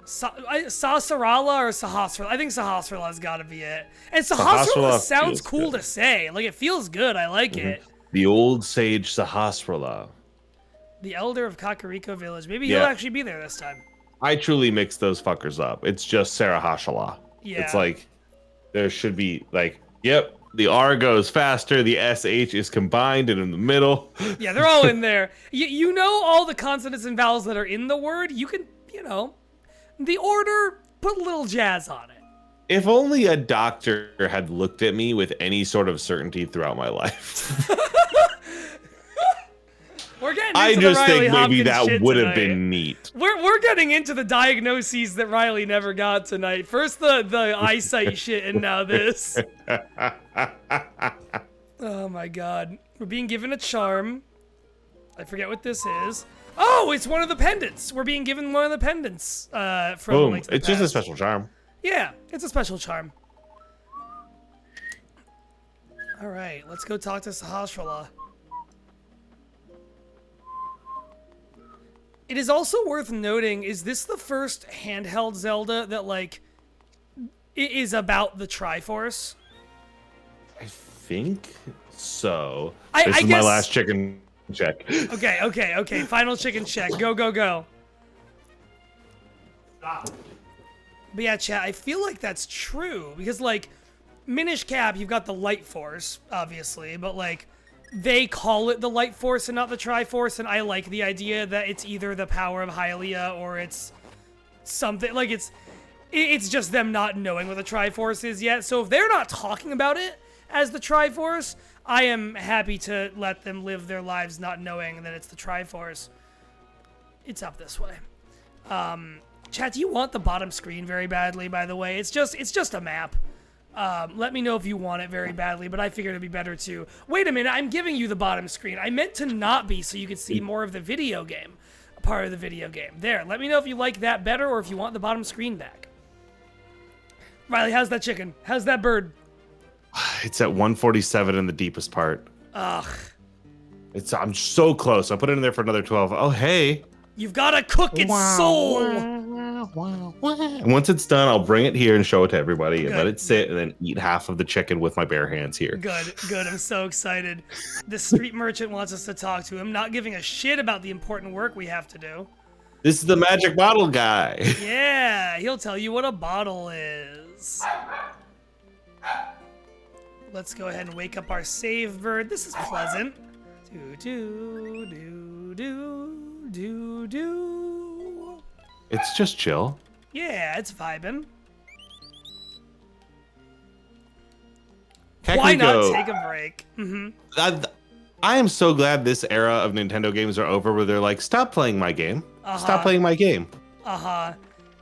Sahasrahla or Sahasrahla? I think Sahasrahla's got to be it. And Sahasrahla sounds cool to say. Like, it feels good. I like it. The old sage Sahasrahla. The elder of Kakariko Village. Maybe he'll actually be there this time. I truly mixed those fuckers up. It's just Sarahashala. Yeah. It's like, there should be, like, yep, the R goes faster, the SH is combined and in the middle. Yeah, they're all in there. You know all the consonants and vowels that are in the word. You can, the order, put a little jazz on it. If only a doctor had looked at me with any sort of certainty throughout my life. We're getting into I the just Riley think maybe Hopkins that would shit have tonight. been neat. We're getting into the diagnoses that Riley never got tonight. First the eyesight shit, and now this. Oh my god. We're being given a charm. I forget what this is. Oh, it's one of the pendants. We're being given one of the pendants from Boom. Link to the It's just a Past. special charm. Yeah, it's a special charm. All right, let's go talk to Sahasrahla. It is also worth noting, is this the first handheld Zelda that, it is about the Triforce? I think so. I This is my guess- last chicken check. Okay. Final chicken check. Go. Stop. But yeah, chat, I feel like that's true. Because, Minish Cap, you've got the Light Force, obviously. But, they call it the Light Force and not the Triforce. And I like the idea that it's either the power of Hylia or it's something. It's just them not knowing what the Triforce is yet. So if they're not talking about it as the Triforce, I am happy to let them live their lives not knowing that it's the Triforce. It's up this way. Chat, do you want the bottom screen very badly, by the way? It's just a map. Let me know if you want it very badly, but I figured it'd be better to... Wait a minute, I'm giving you the bottom screen. I meant to not be so you could see more of the video game. A part of the video game. There, let me know if you like that better or if you want the bottom screen back. Riley, how's that chicken? How's that bird? It's at 147 in the deepest part. Ugh. I'm so close. I put it in there for another 12. Oh, hey. You've got to cook its soul! And once it's done, I'll bring it here and show it to everybody and let it sit and then eat half of the chicken with my bare hands here. Good. I'm so excited. The street merchant wants us to talk to him, not giving a shit about the important work we have to do. This is the magic bottle guy. Yeah, he'll tell you what a bottle is. Let's go ahead and wake up our save bird. This is pleasant. Do. It's just chill. Yeah, it's vibing. Technically, Why not take a break? I am so glad this era of Nintendo games are over where they're like, stop playing my game. Stop playing my game.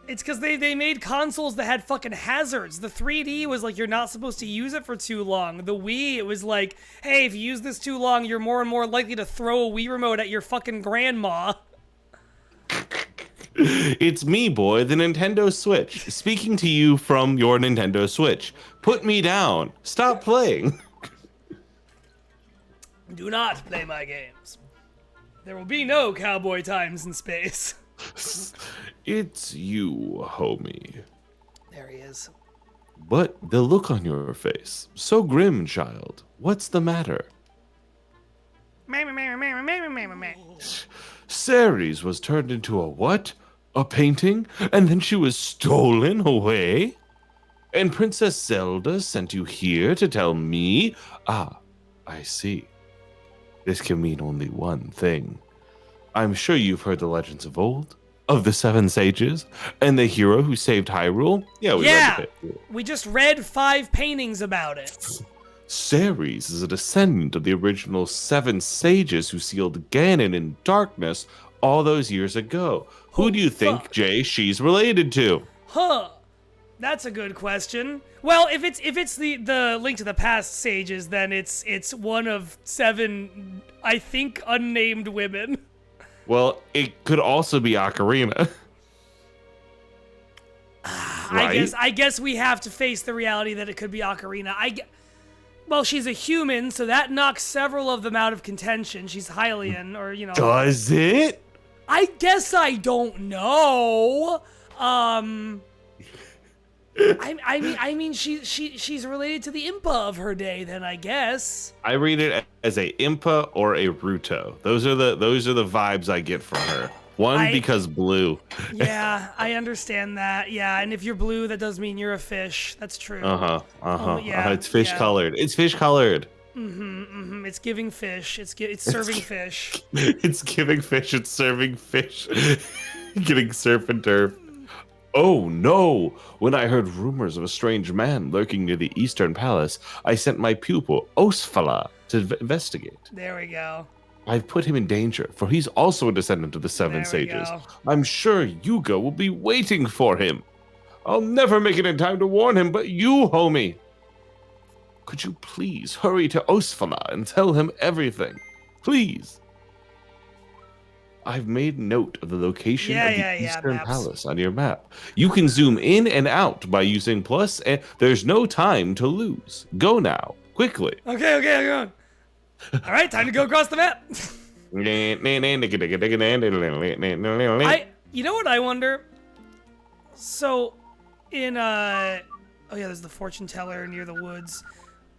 It's because they made consoles that had fucking hazards. The 3D was like, you're not supposed to use it for too long. The Wii, it was like, hey, if you use this too long, you're more and more likely to throw a Wii remote at your fucking grandma. It's me, boy, the Nintendo Switch, speaking to you from your Nintendo Switch. Put me down. Stop playing. Do not play my games. There will be no cowboy times in space. It's you, homie. There he is. But the look on your face, so grim, child. What's the matter? Ceres was turned into a what? A painting? And then she was stolen away? And Princess Zelda sent you here to tell me? Ah, I see. This can mean only one thing. I'm sure you've heard the legends of old, of the seven sages, and the hero who saved Hyrule. Yeah, read it. We just read 5 paintings about it. Ceres is a descendant of the original seven sages who sealed Ganon in darkness all those years ago. Who do you think, Jay, she's related to? Huh. That's a good question. Well, if it's the Link to the Past sages, then it's one of 7, I think, unnamed women. Well, it could also be Ocarina. Right? I guess we have to face the reality that it could be Ocarina. Well, she's a human, so that knocks several of them out of contention. She's Hylian, or Does it? I guess I don't know. I mean, she's related to the Impa of her day, then I guess. I read it as a Impa or a Ruto. Those are the vibes I get from her. One, because blue. Yeah, I understand that. Yeah, and if you're blue, that does mean you're a fish. That's true. Yeah, it's fish colored. It's fish colored. It's giving fish. It's serving fish. It's giving fish. It's serving fish. Getting surf and turf. Oh no! When I heard rumors of a strange man lurking near the Eastern Palace, I sent my pupil, Osfala, to investigate. There we go. I've put him in danger, for he's also a descendant of the seven sages. Go. I'm sure Yuga will be waiting for him. I'll never make it in time to warn him, but you, homie. Could you please hurry to Osfala and tell him everything? Please. I've made note of the location of the Eastern Palace on your map. You can zoom in and out by using plus, and there's no time to lose. Go now, quickly. Okay, I'm going. All right, time to go across the map. You know what I wonder? So, there's the fortune teller near the woods.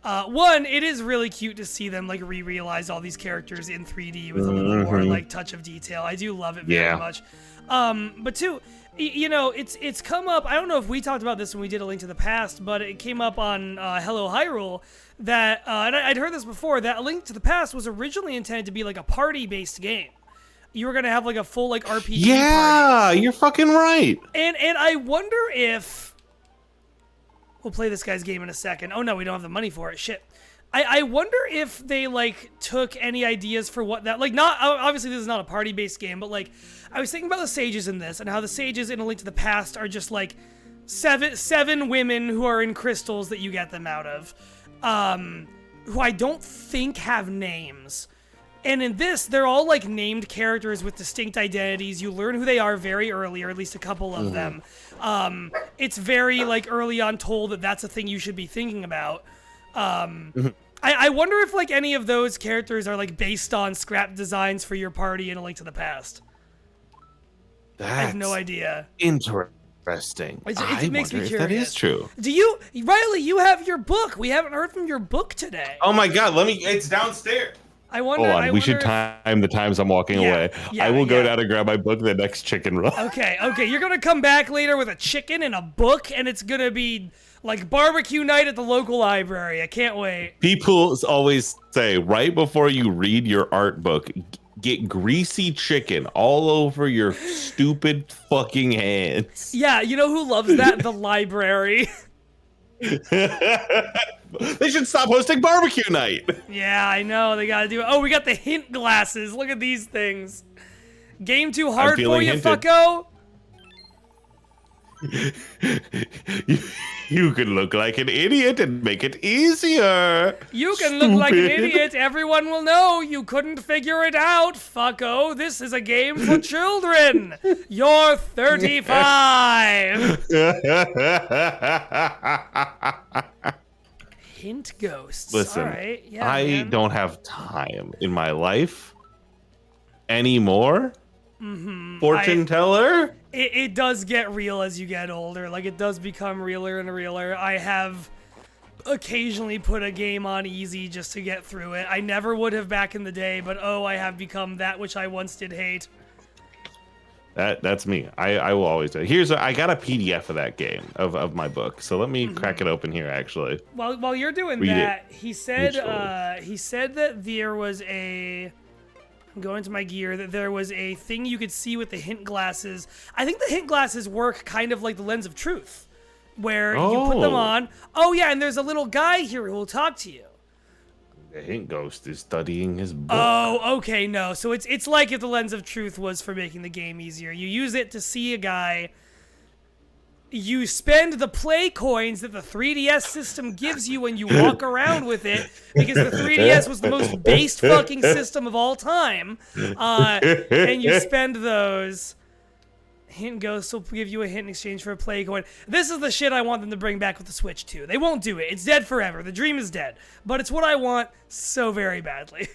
One, it is really cute to see them re-realize all these characters in 3D with a little more touch of detail. I do love it very much. But two, it's come up. I don't know if we talked about this when we did A Link to the Past, but it came up on Hello Hyrule that, and I'd heard this before, that A Link to the Past was originally intended to be a party-based game. You were gonna have a full RPG. Yeah, party. You're fucking right. And I wonder if. We'll play this guy's game in a second. Oh no, we don't have the money for it. Shit. I wonder if they took any ideas for what that not obviously this is not a party-based game, but I was thinking about the sages in this and how the sages in A Link to the Past are just seven women who are in crystals that you get them out of, who I don't think have names. And in this, they're all named characters with distinct identities. You learn who they are very early, or at least a couple of them. It's very early on told that that's a thing you should be thinking about. I wonder if any of those characters are based on scrap designs for your party in A Link to the Past. I have no idea. Interesting. It makes me curious. If that is true. Do you, Riley? You have your book. We haven't heard from your book today. Oh my God! It's downstairs. I wonder. Hold on, we should time the times I'm walking away. I will go down and grab my book the next chicken run. Okay. You're gonna come back later with a chicken and a book, and it's gonna be barbecue night at the local library. I can't wait. People always say right before you read your art book, get greasy chicken all over your stupid fucking hands. Yeah, you know who loves that? The library. They should stop hosting barbecue night. Yeah, I know. They gotta do it. Oh, we got the hint glasses. Look at these things. Game too hard for you, hinted. fucko? You can look like an idiot and make it easier. You can look like an idiot. Everyone will know you couldn't figure it out, fucko. This is a game for children. You're 35. Hint ghosts. Listen, all right. Yeah, I man. don't have time in my life anymore. Fortune teller. It does get real as you get older. Like, it does become realer and realer. I have occasionally put a game on easy just to get through it. I never would have back in the day, but I have become that which I once did hate. That's me. I will always do it. I got a PDF of that game of my book. So let me crack it open here actually. While you're doing Read that, it. he said that there was I'm going to my gear, that there was a thing you could see with the hint glasses. I think the hint glasses work kind of like the lens of truth, where you put them on. Oh yeah, and there's a little guy here who will talk to you. The hint ghost is studying his book. Oh, okay, no. So it's like if the lens of truth was for making the game easier. You use it to see a guy. You spend the play coins that the 3DS system gives you when you walk around with it, because the 3DS was the most based fucking system of all time. And you spend those. Hint Ghost will give you a hint in exchange for a play coin. This is the shit I want them to bring back with the Switch 2. They won't do it. It's dead forever. The dream is dead. But it's what I want so very badly.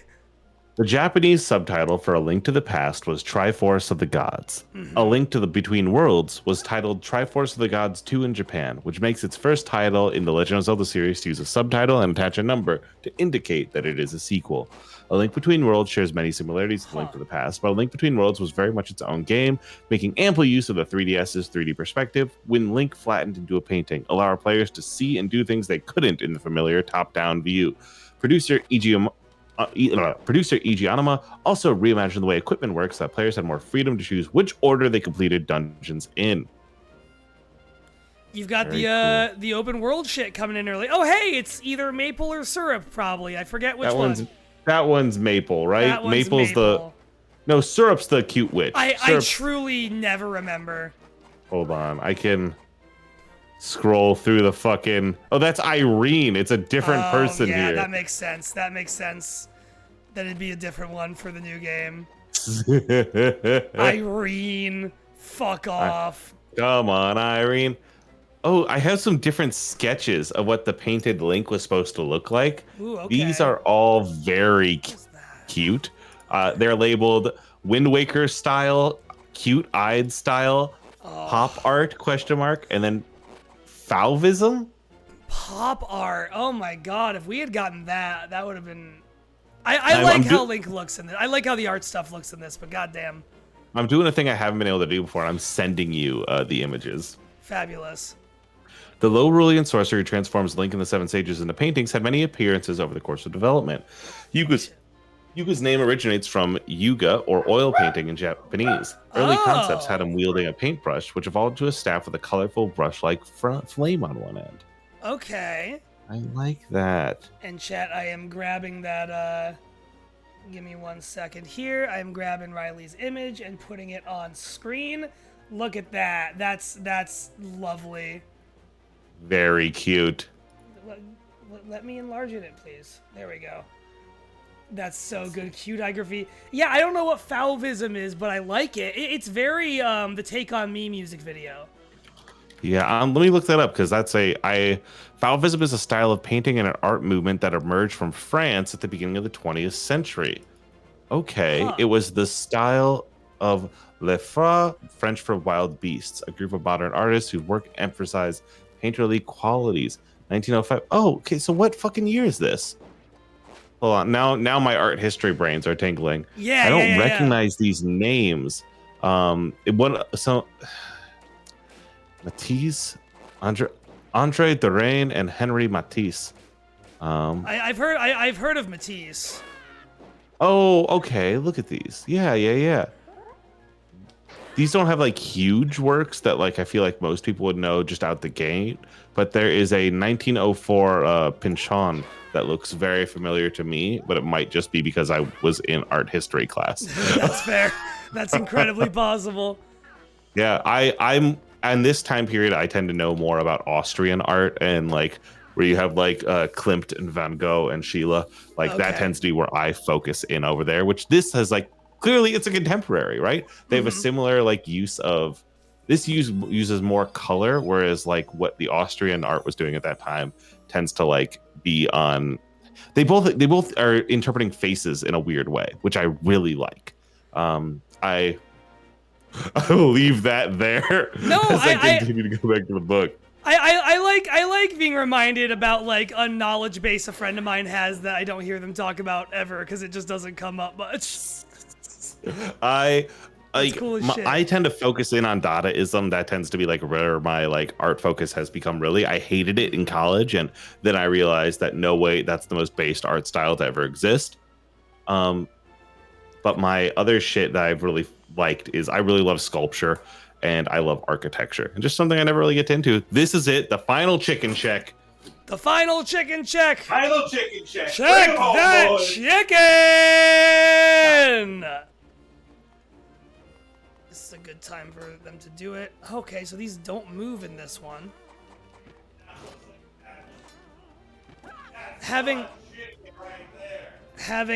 The Japanese subtitle for A Link to the Past was Triforce of the Gods. A Link to the Between Worlds was titled Triforce of the Gods 2 in Japan, which makes its first title in the Legend of Zelda series to use a subtitle and attach a number to indicate that it is a sequel. A Link Between Worlds shares many similarities to A Link to the Past, but A Link Between Worlds was very much its own game, making ample use of the 3DS's 3D perspective when Link flattened into a painting, allow our players to see and do things they couldn't in the familiar top-down view. Producer E.G. Anima also reimagined the way equipment works so that players had more freedom to choose which order they completed dungeons in. You've got Very the open world shit coming in early. Oh, hey, it's either maple or syrup, probably. I forget which one. That one's maple, right? That one's Maple's maple. No, syrup's the cute witch. I truly never remember. Hold on, I can scroll through the fucking... Oh, that's Irene. It's a different person yeah, here. that makes sense. That makes sense. That it'd be a different one for the new game. Irene. Fuck off. Come on, Irene. Oh, I have some different sketches of what the painted Link was supposed to look like. Ooh, okay. These are all very cute. They're labeled Wind Waker style, cute-eyed style, pop art, ? And then Fauvism? Pop art. Oh my god, if we had gotten that, that would have been... I like how Link looks in this. I like how the art stuff looks in this, but goddamn. I'm doing a thing I haven't been able to do before. I'm sending you the images. Fabulous. The low Rulian sorcerer who transforms Link and the Seven Sages into paintings had many appearances over the course of development. Yuga's name originates from yuga, or oil painting in Japanese. Early concepts had him wielding a paintbrush, which evolved to a staff with a colorful brush-like flame on one end. Okay. I like that. And chat, I am grabbing that, give me 1 second here. I'm grabbing Riley's image and putting it on screen. Look at that. That's lovely. Very cute. Let me enlarge it, please. There we go. That's so good. Cute-igraphy. Yeah, I don't know what Fauvism is, but I like it. It's very the Take On Me music video. Yeah, let me look that up, because Fauvism is a style of painting and an art movement that emerged from France at the beginning of the 20th century. Okay, It was the style of Les Faux, French for wild beasts, a group of modern artists whose work emphasized painterly qualities. 1905. Oh, okay, so what fucking year is this? Hold on, now my art history brains are tingling. Yeah, I don't recognize these names. Matisse, Andre Derain, and Henri Matisse. I've heard of Matisse. Oh, okay. Look at these. Yeah. These don't have like huge works that like I feel like most people would know just out the gate, but there is a 1904 Pinchon that looks very familiar to me, but it might just be because I was in art history class. That's fair. That's incredibly possible. Yeah, I'm and this time period I tend to know more about Austrian art and like where you have like Klimt and Van Gogh and Sheila. Like that tends to be where I focus in over there, which this has like clearly it's a contemporary, right? They have a similar like use of this uses more color, whereas like what the Austrian art was doing at that time tends to like be on they both are interpreting faces in a weird way, which I really like. I will leave that there. No, as I continue to go back to the book. I like being reminded about like a knowledge base a friend of mine has that I don't hear them talk about ever because it just doesn't come up much. Cool I tend to focus in on Dadaism. That tends to be like where my like art focus has become. Really, I hated it in college, and then I realized that no way, that's the most based art style to ever exist. But my other shit that I've really liked is I really love sculpture and I love architecture, and just something I never really get into. This is it, the final chicken check. The final chicken check. Final chicken check. Check that chicken. This is a good time for them to do it. Okay, so these don't move in this one. Having,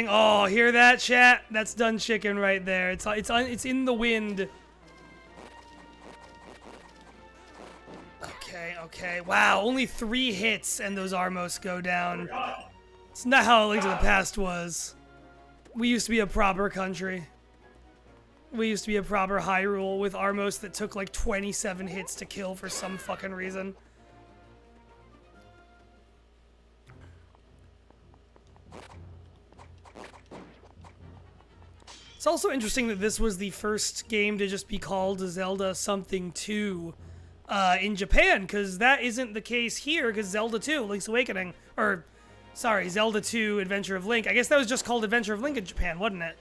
oh, hear that, chat? That's done chicken right there. It's in the wind. Okay. Wow, only 3 hits and those Armos go down. It's not how A Link to the Past was. We used to be a proper country. We used to be a proper Hyrule with Armos that took like 27 hits to kill for some fucking reason. It's also interesting that this was the first game to just be called Zelda something 2 in Japan, because that isn't the case here, because Zelda 2, Link's Awakening, or, sorry, Zelda 2, Adventure of Link. I guess that was just called Adventure of Link in Japan, wasn't it?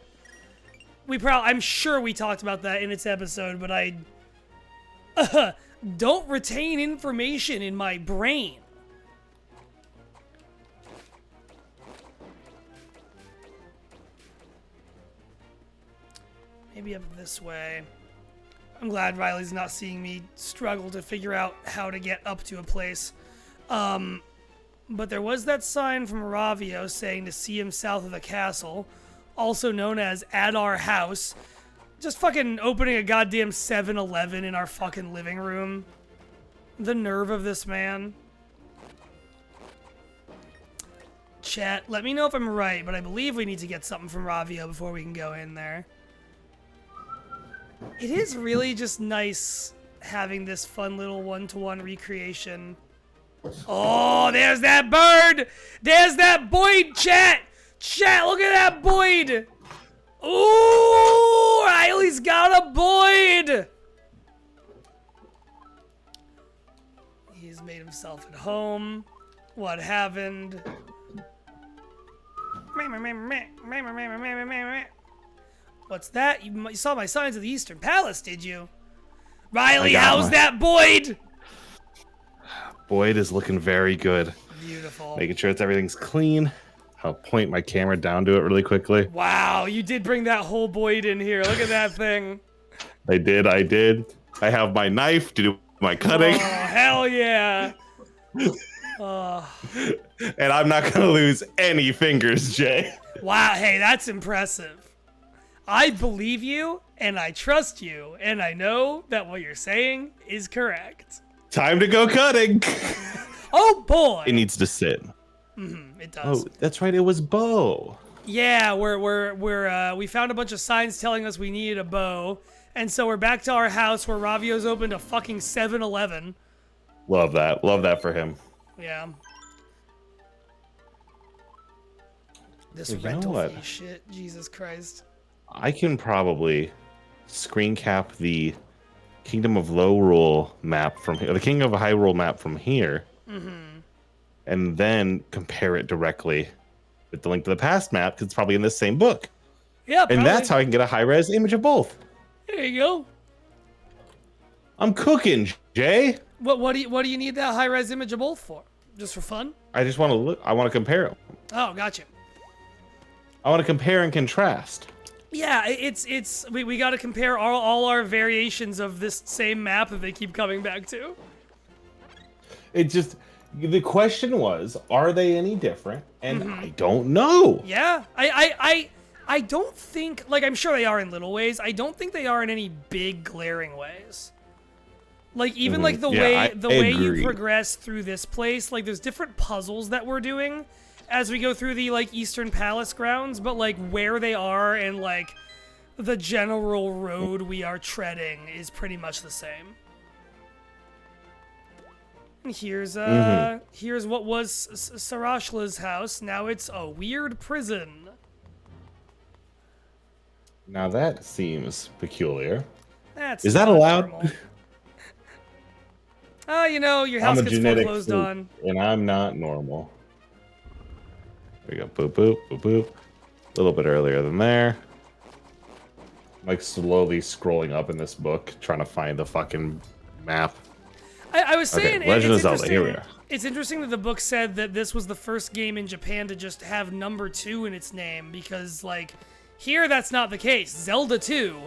I'm sure we talked about that in its episode, but I don't retain information in my brain. Maybe up this way. I'm glad Riley's not seeing me struggle to figure out how to get up to a place. But there was that sign from Ravio saying to see him south of the castle, also known as at our house. Just fucking opening a goddamn 7-Eleven in our fucking living room. The nerve of this man. Chat, let me know if I'm right, but I believe we need to get something from Ravio before we can go in there. It is really just nice having this fun little one-to-one recreation. Oh, there's that bird! There's that Boyd, chat! Chat, look at that Boyd! Ooh, Riley's got a Boyd! He's made himself at home. What happened? What's that? You saw my signs of the Eastern Palace, did you? Riley, how's that Boyd? Boyd is looking very good. Beautiful. Making sure everything's clean. I'll point my camera down to it really quickly. Wow, you did bring that whole Boyd in here. Look at that thing. I did. I have my knife to do my cutting. Oh, hell yeah. And I'm not going to lose any fingers, Jay. Wow, hey, that's impressive. I believe you, and I trust you, and I know that what you're saying is correct. Time to go cutting. Oh, boy. It needs to sit. It does. Oh, that's right. It was bow. Yeah, we found a bunch of signs telling us we needed a bow, and so we're back to our house where Ravio's opened a fucking 7-Eleven. Love that. Love that for him. Yeah. This You know rental what? fee shit, Jesus Christ. I can probably screen cap the Kingdom of Lowrule map from here, the Kingdom of Hyrule map from here, and then compare it directly with the Link to the Past map, because it's probably in this same book. Yeah, and probably. that's how I can get a high-res image of both. There you go. I'm cooking, Jay. What do you need that high-res image of both for? Just for fun? I just want to look. I want to compare them. Oh, gotcha. I want to compare and contrast. Yeah, we got to compare all our variations of this same map that they keep coming back to. It just, the question was, are they any different? And I don't know. Yeah, I don't think, like, I'm sure they are in little ways. I don't think they are in any big glaring ways. Like, even like the way you progress through this place, like there's different puzzles that we're doing as we go through the like Eastern Palace grounds, but like where they are and like the general road we are treading is pretty much the same. And here's here's what was Sarashla's house. Now it's a weird prison. Now that seems peculiar. Is that not allowed? normal. Oh, you know, your house I'm a gets genetic foreclosed freak, on. and I'm not normal. There we go. Boop, boop, boop, boop. A little bit earlier than there. I'm like slowly scrolling up in this book, trying to find the fucking map. I was saying, Okay, Legend of it's Zelda, here we interesting- are. It's interesting that the book said that this was the first game in Japan to just have number 2 in its name, because, like, here that's not the case. Zelda 2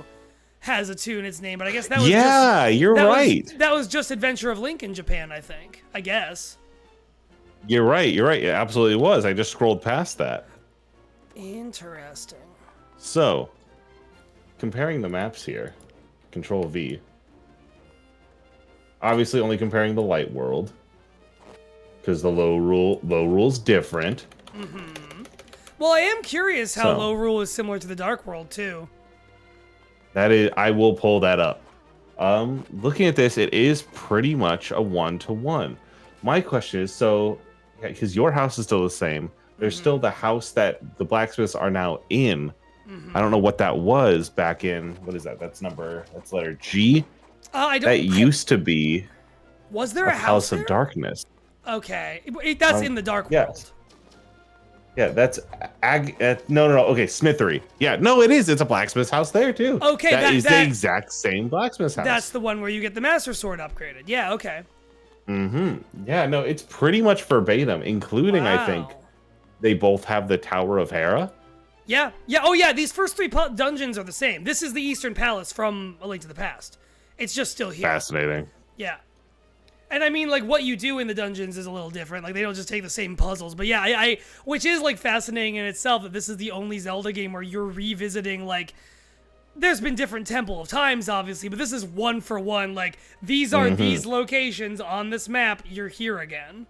has a 2 in its name, but I guess that was You're right. that was just Adventure of Link in Japan, I think. I guess. You're right. It absolutely was. I just scrolled past that. Interesting. So, comparing the maps here, Control V. Obviously, only comparing the light world, because the low rule's different. Well, I am curious how So- Low Rule is similar to the Dark World, too. That is, I will pull that up. Looking at this, it is pretty much a 1-to-1. My question is, so, because your house is still the same, there's still the house that the blacksmiths are now in. I don't know what that was back in. What is that? That's letter G. That used to be Was there a a house there? of darkness. Okay, that's in the Dark World. Yes. Yeah, that's no. Okay, Smithery. Yeah, no, it is. It's a blacksmith's house there too. Okay, that is the that- exact same blacksmith's house. That's the one where you get the Master Sword upgraded. Yeah, okay. Yeah, no, it's pretty much verbatim, including I think Wow. they both have the Tower of Hera. Yeah. Oh, yeah. These first 3 dungeons are the same. This is the Eastern Palace from A Link to the Past. It's just still here. Fascinating. Yeah. And I mean, like, what you do in the dungeons is a little different. Like, they don't just take the same puzzles. But yeah, I which is, like, fascinating in itself that this is the only Zelda game where you're revisiting, like, there's been different Temple of Times, obviously, but this is 1 for 1. Like, these are these locations on this map. You're here again.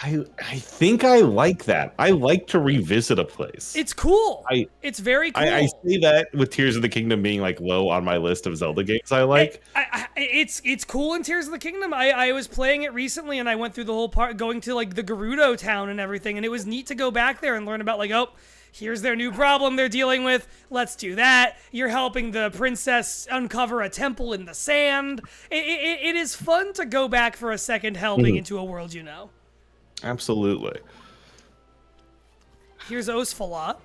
I think I like that. I like to revisit a place. It's cool. It's very cool. I say that with Tears of the Kingdom being like low on my list of Zelda games I like. It's cool in Tears of the Kingdom. I was playing it recently and I went through the whole part going to like the Gerudo town and everything, and it was neat to go back there and learn about like, oh, here's their new problem they're dealing with. Let's do that. You're helping the princess uncover a temple in the sand. It is fun to go back for a second helping into a world you know. Absolutely. Here's Osfalat,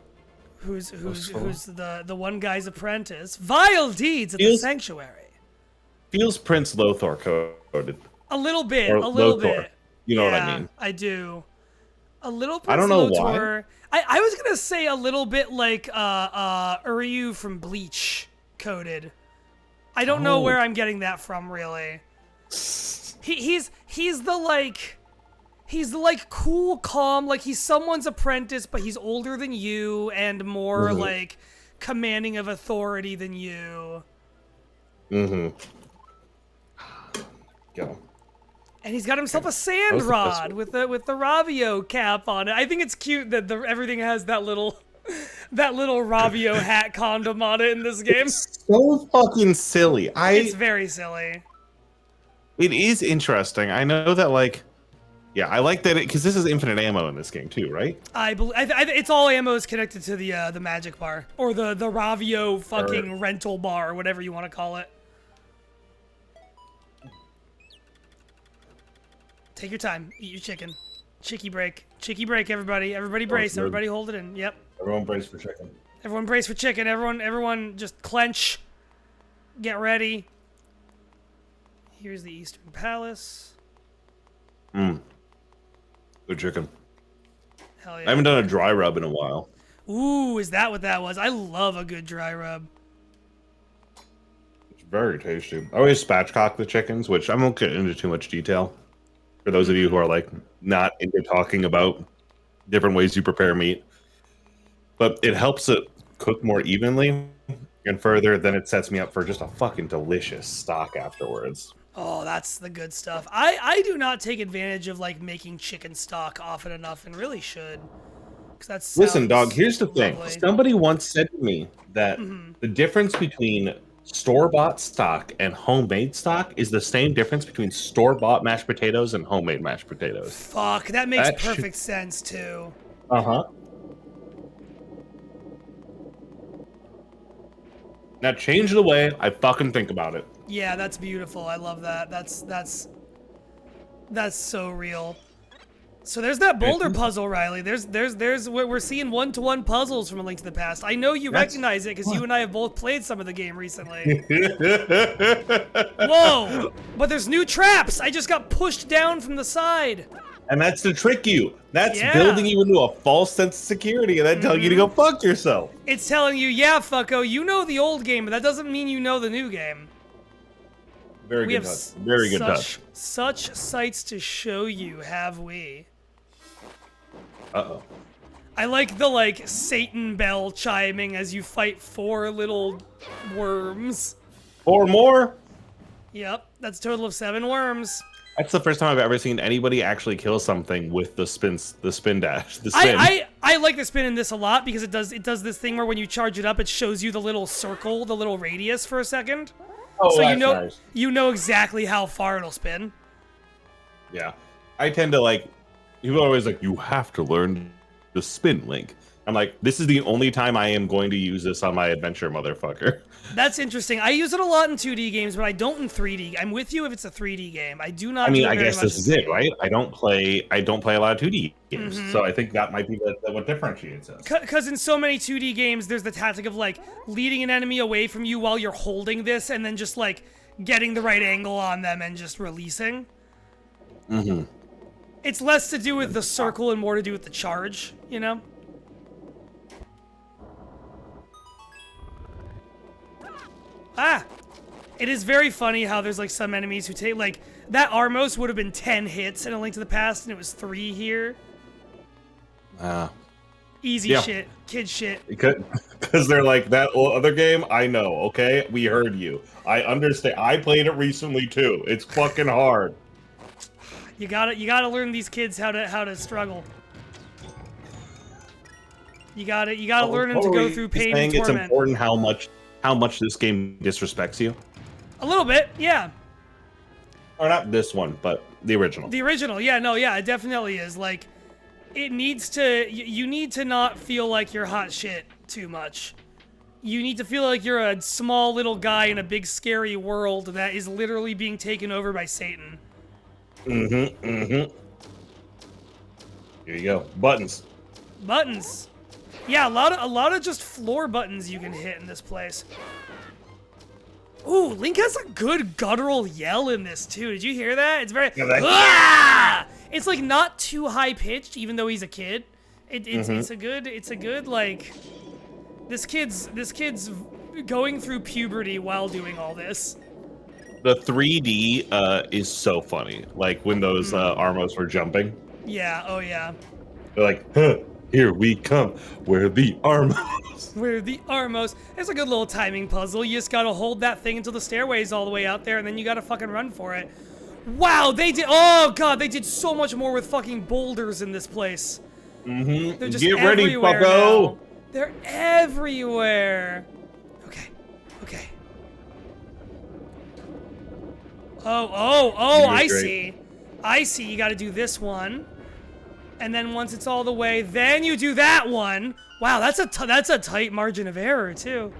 who's the one guy's apprentice. Vile deeds of the sanctuary. Feels Prince Lothar coded. A little bit. Or A little Lothar. bit. You know what Yeah, I mean? I do. A little Prince I don't know Lothar. I was gonna say a little bit like Uryu from Bleach coded. I don't know where I'm getting that from really. He's the like cool, calm, like he's someone's apprentice, but he's older than you and more like commanding of authority than you. Go. And he's got himself a sand rod with the Ravio cap on it. I think it's cute that everything has that little Ravio hat condom on it in this game. It's so fucking silly. It's very silly. It is interesting. I know that like, yeah, I like that because this is infinite ammo in this game too, right? I believe it's all ammo is connected to the magic bar or the Ravio fucking rental bar or whatever you want to call it. Take your time. Eat your chicken. Chicky break. Chicky break, everybody. Everybody brace. good. Everybody hold it in. Yep. Everyone brace for chicken. Everyone brace for chicken. Everyone just clench. Get ready. Here's the Eastern Palace. Good chicken. Hell yeah. I haven't done a dry rub in a while. Ooh, is that what that was? I love a good dry rub. It's very tasty. I always spatchcock the chickens, which I won't get into too much detail. For those of you who are like not into talking about different ways you prepare meat. But it helps it cook more evenly and further, then it sets me up for just a fucking delicious stock afterwards. Oh, that's the good stuff. I do not take advantage of like making chicken stock often enough and really should. 'Cause that Listen, dog, sounds here's the thing. lovely. Somebody once said to me that the difference between store-bought stock and homemade stock is the same difference between store-bought mashed potatoes and homemade mashed potatoes. Fuck, that makes That should- perfect sense too. Uh-huh. Now change the way I fucking think about it. Yeah, that's beautiful. I love that. That's so real. So there's that boulder puzzle, Riley. There's we're seeing one-to-one puzzles from A Link to the Past. I know you recognize it because you and I have both played some of the game recently. Whoa! But there's new traps. I just got pushed down from the side. And that's to trick you. That's Yeah. building you into a false sense of security and then telling you to go fuck yourself. It's telling you, yeah, fucko, you know the old game, but that doesn't mean you know the new game. Very We good have touch. Very good touch. such sights to show you, have we? Uh-oh. I like the Satan bell chiming as you fight 4 little worms. 4 more? Yep, that's a total of 7 worms. That's the first time I've ever seen anybody actually kill something with the spin dash. The spin. I like the spin in this a lot because it does this thing where when you charge it up, it shows you the little circle, the little radius for a second. Oh, So that's nice. you know exactly how far it'll spin. Yeah. I tend to people are always like, you have to learn the spin, Link. I'm like, this is the only time I am going to use this on my adventure, motherfucker. That's interesting. I use it a lot in 2D games, but I don't in 3D. I'm with you if it's a 3D game. I do not. I mean, do it I very guess much this in is it, 3D. right? I don't play a lot of 2D games, so I think that might be what differentiates us. Because in so many 2D games, there's the tactic of leading an enemy away from you while you're holding this, and then just getting the right angle on them and just releasing. Mm-hmm. It's less to do with the circle and more to do with the charge, you know? Ah! It is very funny how there's some enemies who take that Armos would have been 10 hits in A Link to the Past and it was 3 here. Easy yeah. shit. Kid shit. Because they're like, that other game, I know, okay? We heard you. I understand. I played it recently too. It's fucking hard. You gotta learn these kids how to struggle. You gotta learn them to go through pain and It's torment. important how much this game disrespects you. A little bit, yeah. Or not this one, but the original. The original, yeah, no, yeah, it definitely is. It needs to. You need to not feel like you're hot shit too much. You need to feel like you're a small little guy in a big scary world that is literally being taken over by Satan. Here you go. Buttons. Buttons. Yeah, a lot of just floor buttons you can hit in this place. Ooh, Link has a good guttural yell in this too. Did you hear that? It's very. Ah! It's not too high pitched, even though he's a kid. It's a good This kid's going through puberty while doing all this. The 3D is so funny. When those Armos were jumping. Yeah. Oh yeah. They're like, huh, here we come. We're the Armos. We're the Armos. It's a good little timing puzzle. You just gotta hold that thing until the stairway's all the way out there, and then you gotta fucking run for it. Wow, they did. Oh god, they did so much more with fucking boulders in this place. They're just Get ready, everywhere fucko. now. They're everywhere. Okay. Oh, I see. I see. You gotta do this one. And then once it's all the way, then you do that one. Wow, that's a tight margin of error, too.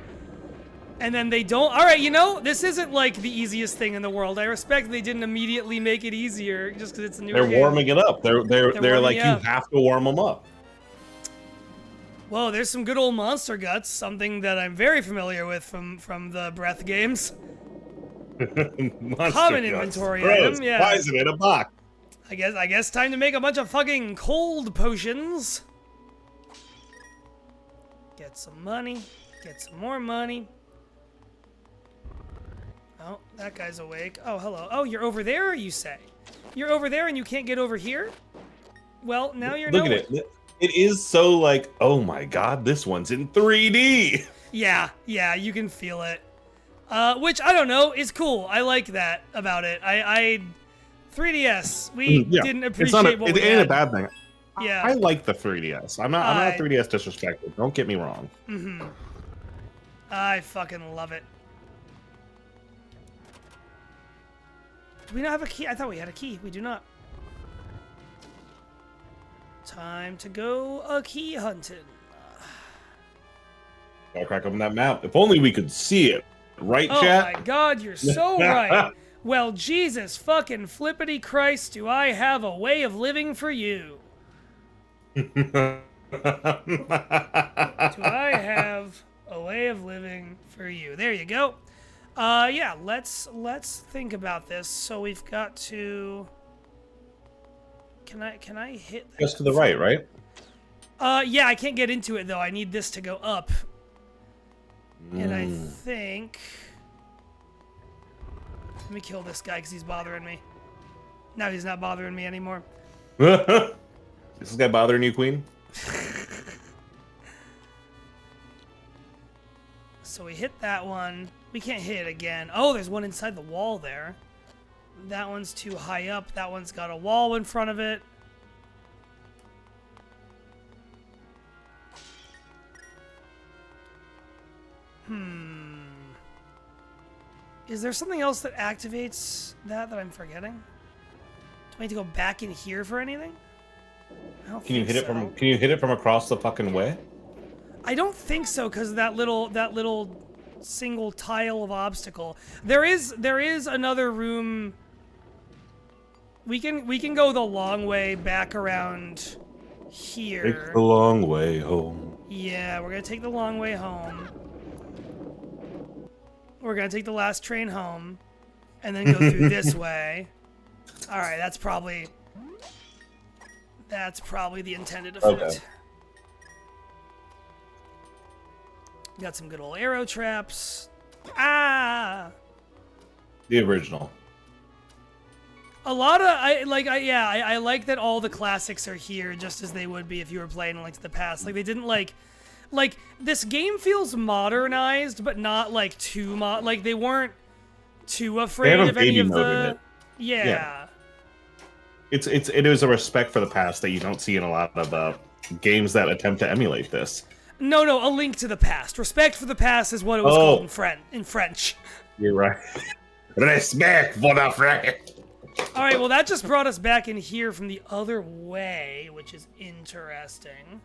And then they don't. All right, this isn't the easiest thing in the world. I respect they didn't immediately make it easier just because it's a new game. They're warming it up. They're like, you have to warm them up. Whoa, there's some good old monster guts, something that I'm very familiar with from the Breath games. Common inventory item, yeah. Why is it in a box? I guess time to make a bunch of fucking cold potions. Get some money. Get some more money. Oh, that guy's awake. Oh, hello. Oh, you're over there, you say? You're over there and you can't get over here? Well, now you're Look at it. It is so oh my god, this one's in 3D. Yeah, you can feel it. Which, I don't know, is cool. I like that about it. 3DS, we didn't appreciate what we it ain't had. a bad thing. Yeah. I like the 3DS. I'm not a 3DS disrespectful. Don't get me wrong. Mm-hmm. I fucking love it. Do we not have a key? I thought we had a key. We do not. Time to go a key hunting. Gotta crack open that map. If only we could see it. Right, Oh chat? my god, you're so right. Well, Jesus fucking flippity Christ, do I have a way of living for you? Do I have a way of living for you? There you go. Yeah, let's think about this. So we've got to. Can I hit? Just to the right, right? Yeah, I can't get into it though. I need this to go up. And I think. Let me kill this guy because he's bothering me. Now he's not bothering me anymore. Is this guy bothering you, Queen? So we hit that one. We can't hit it again. Oh, there's one inside the wall there. That one's too high up. That one's got a wall in front of it. Is there something else that activates that I'm forgetting? Do I need to go back in here for anything? I don't Can you think hit it so. from? Can you hit it from across the fucking way? I don't think so, because that little single tile of obstacle. There is another room. We can go the long way back around here. Take the long way home. Yeah, we're gonna take the long way home. We're gonna take the last train home, and then go through this way. All right, that's probably the intended effect. Okay. Got some good old arrow traps. Ah! The original. A lot of I like that all the classics are here just as they would be if you were playing like the past. Like they didn't like this game feels modernized but not like too like they weren't too afraid of any of the Yeah. It is a respect for the past that you don't see in a lot of games that attempt to emulate this. No, a link to the past. Respect for the past is what it was called in French. You're right. Respect for the French. All right, well that just brought us back in here from the other way, which is interesting.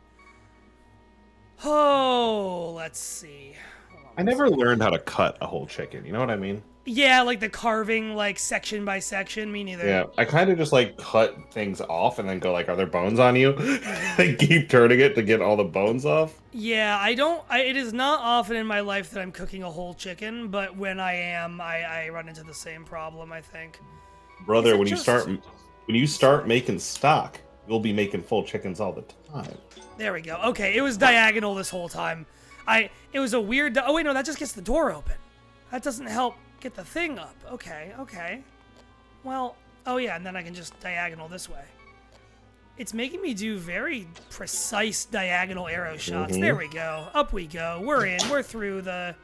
Oh, let's see. I never learned how to cut a whole chicken. You know what I mean? Yeah, like the carving, like section by section. Me neither. Yeah, I kind of just like cut things off and then go like, "Are there bones on you?" And keep turning it to get all the bones off. Yeah, it is not often in my life that I'm cooking a whole chicken, but when I am, I run into the same problem. I think. Brother, when you start making stock, you'll be making full chickens all the time. There we go. Okay, it was diagonal this whole time. It was a weird. Oh wait, no, that just gets the door open. That doesn't help get the thing up. Okay. Well, oh yeah, and then I can just diagonal this way. It's making me do very precise diagonal arrow shots. There we go. Up we go. We're in. We're through the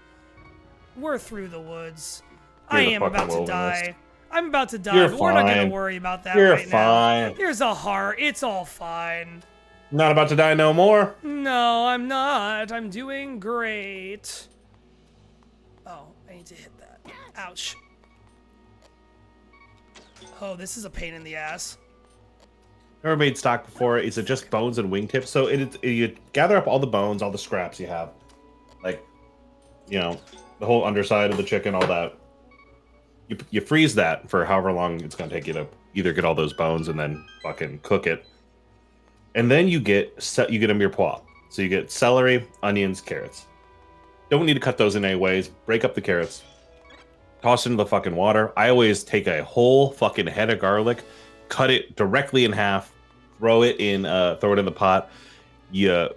woods. I am about to die. I'm about to die, but we're not going to worry about that right now. Here's a heart. It's all fine. Not about to die no more. No, I'm not. I'm doing great. Oh, I need to hit that. Ouch. Oh, this is a pain in the ass. Never made stock before. Is it just bones and wingtips? So you gather up all the bones, all the scraps you have, like, you know, the whole underside of the chicken, all that. You freeze that for however long it's gonna take you to either get all those bones and then fucking cook it, and then you get a mirepoix. So you get celery, onions, carrots. Don't need to cut those in any ways. Break up the carrots, toss it into the fucking water. I always take a whole fucking head of garlic, cut it directly in half, throw it in the pot. You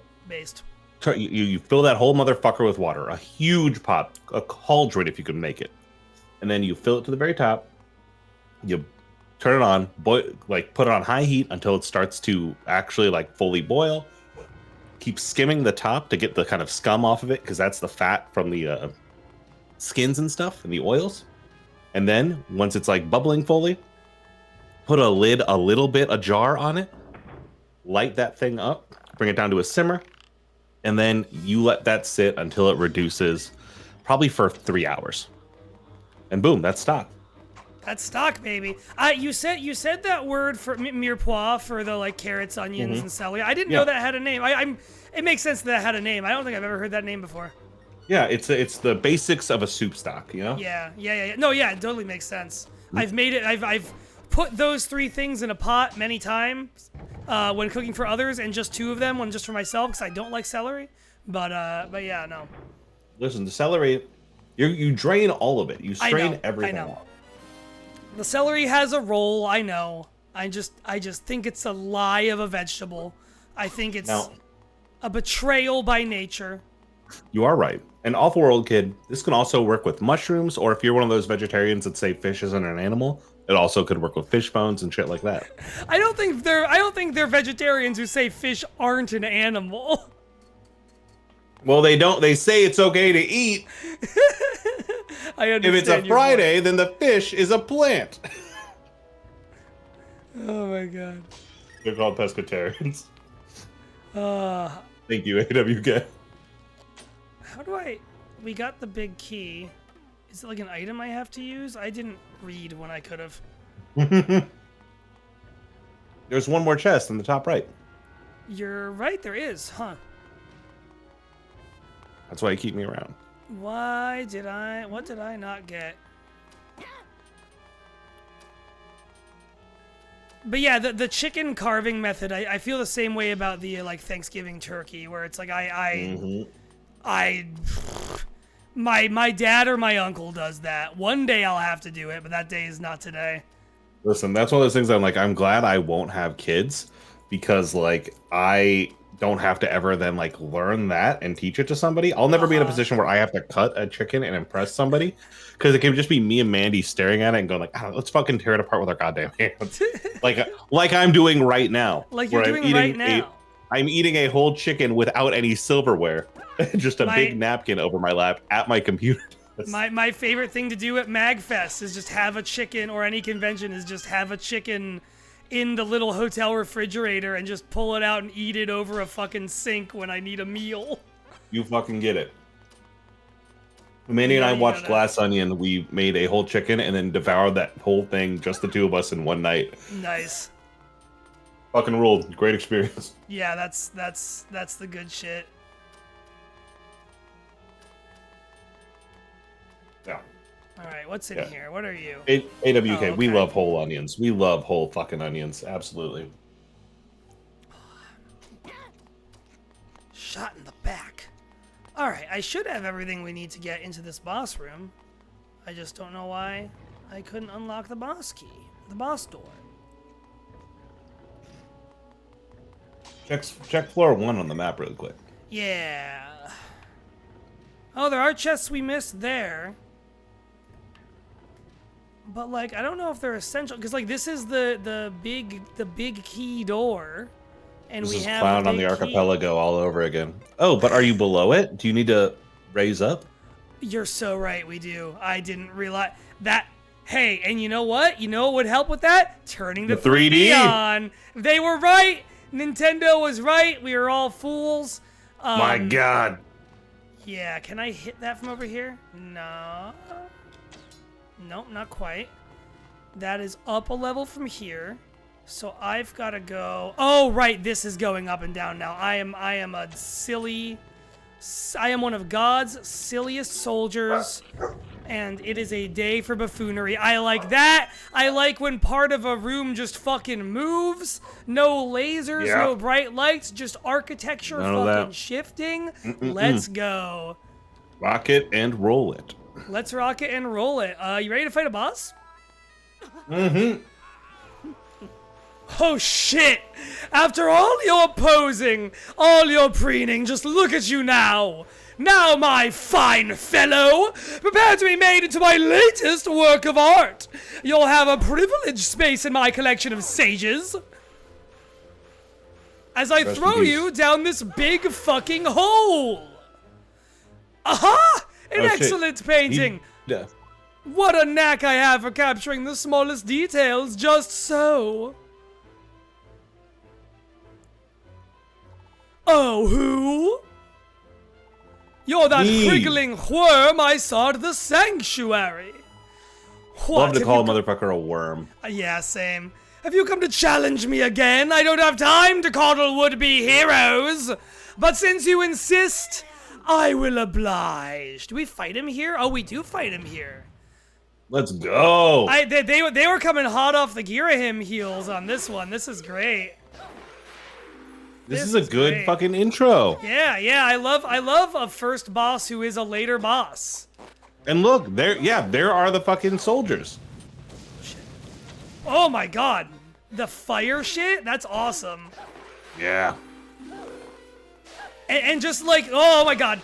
fill that whole motherfucker with water, a huge pot, a cauldron if you can make it. And then you fill it to the very top. You turn it on, put it on high heat until it starts to actually like fully boil. Keep skimming the top to get the kind of scum off of it, because that's the fat from the skins and stuff and the oils. And then once it's like bubbling fully, put a lid, a jar on it. light that thing up, bring it down to a simmer, and then you let that sit until it reduces, probably for 3 hours. And boom, that's stock. That's stock, baby. You said that word for mirepoix for the like carrots, onions, and celery. I didn't know that had a name. It makes sense that it had a name. I don't think I've ever heard that name before. Yeah, it's the basics of a soup stock, you know? Yeah. No, yeah, it totally makes sense. I've made it. I've put those 3 things in a pot many times when cooking for others, and just 2 of them when just for myself because I don't like celery. But yeah, no. Listen, the celery, you drain all of it. You strain everything out. The celery has a role. I know. I just think it's a lie of a vegetable. I think it's a betrayal by nature. You are right. And Awful World Kid, this can also work with mushrooms, or if you're one of those vegetarians that say fish isn't an animal, it also could work with fish bones and shit like that. I don't think they're vegetarians who say fish aren't an animal. Well, they don't. They say it's okay to eat. I understand. If it's a Friday, then the fish is a plant. Oh my god. They're called pescatarians. Thank you, AWK. How do we got the big key. Is it like an item I have to use? I didn't read when I could have. There's one more chest in the top right. You're right, there is, huh? That's why you keep me around. What did I not get? But yeah, the chicken carving method, I feel the same way about the like Thanksgiving turkey, where it's like my dad or my uncle does that. One day I'll have to do it, but that day is not today. Listen, that's one of those things I'm glad I won't have kids, because like I don't have to ever then like learn that and teach it to somebody. I'll never be in a position where I have to cut a chicken and impress somebody, because it can just be me and Mandy staring at it and going like, let's fucking tear it apart with our goddamn hands. like I'm doing right now. Like you're doing right now. I'm eating a whole chicken without any silverware. Just a big napkin over my lap at my computer. My favorite thing to do at MagFest is just have a chicken, or any convention is just have a chicken in the little hotel refrigerator and just pull it out and eat it over a fucking sink when I need a meal. You fucking get it. Mandy and I watched Glass Onion. We made a whole chicken and then devoured that whole thing, just the 2 of us in one night. Nice. Fucking ruled. Great experience. Yeah, that's the good shit. Yeah. All right, what's in here? What are you? AWK, okay. We love whole onions. We love whole fucking onions. Absolutely. Shot in the back. All right, I should have everything we need to get into this boss room. I just don't know why I couldn't unlock the boss key, the boss door. Check floor 1 on the map really quick. Yeah. Oh, there are chests we missed there. But like, I don't know if they're essential, because like this is the big key door, and this we is have Clown on the Archipelago all over again. Oh, but are you below it? Do you need to raise up? You're so right, we do. I didn't realize that. Hey, and you know what? You know what would help with that? Turning the 3D on. They were right. Nintendo was right. We were all fools. My God. Yeah, can I hit that from over here? No. Nope, not quite. That is up a level from here. So I've got to go... Oh, right, this is going up and down now. I am a silly... I am one of God's silliest soldiers, and it is a day for buffoonery. I like that. I like when part of a room just fucking moves. No lasers, no bright lights, just architecture fucking shifting. Let's go. Rock it and roll it. Let's rock it and roll it. You ready to fight a boss? Mm-hmm. Oh shit! After all your posing, all your preening, just look at you now! Now, my fine fellow, prepare to be made into my latest work of art! You'll have a privileged space in my collection of sages! As I throw you down this big fucking hole! Aha! An excellent painting! What a knack I have for capturing the smallest details, just so. Oh, who? You're that Me. wriggling worm I saw at the sanctuary. What, Love to have call a you motherfucker a worm. Yeah, same. Have you come to challenge me again? I don't have time to coddle would-be heroes. But since you insist, I will oblige. Do we fight him here? Oh, we do fight him here. Let's go. They were coming hot off the Girahim heels on this one. This is great. This is a good great. fucking intro. Yeah, I love a first boss who is a later boss. And look, there are the fucking soldiers. Oh my god. The fire shit? That's awesome. Yeah. And just like, oh my god.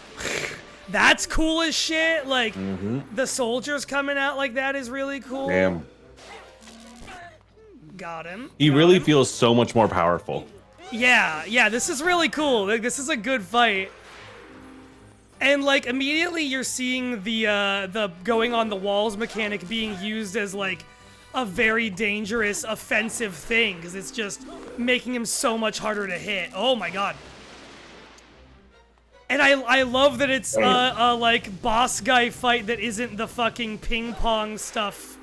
That's cool as shit. Like, the soldiers coming out like that is really cool. Damn. Got him. He Got really him. feels so much more powerful. Yeah, this is really cool. Like, this is a good fight. And like immediately you're seeing the going on the walls mechanic being used as like a very dangerous offensive thing because it's just making him so much harder to hit. Oh my god. And I love that it's a like boss guy fight that isn't the fucking ping pong stuff,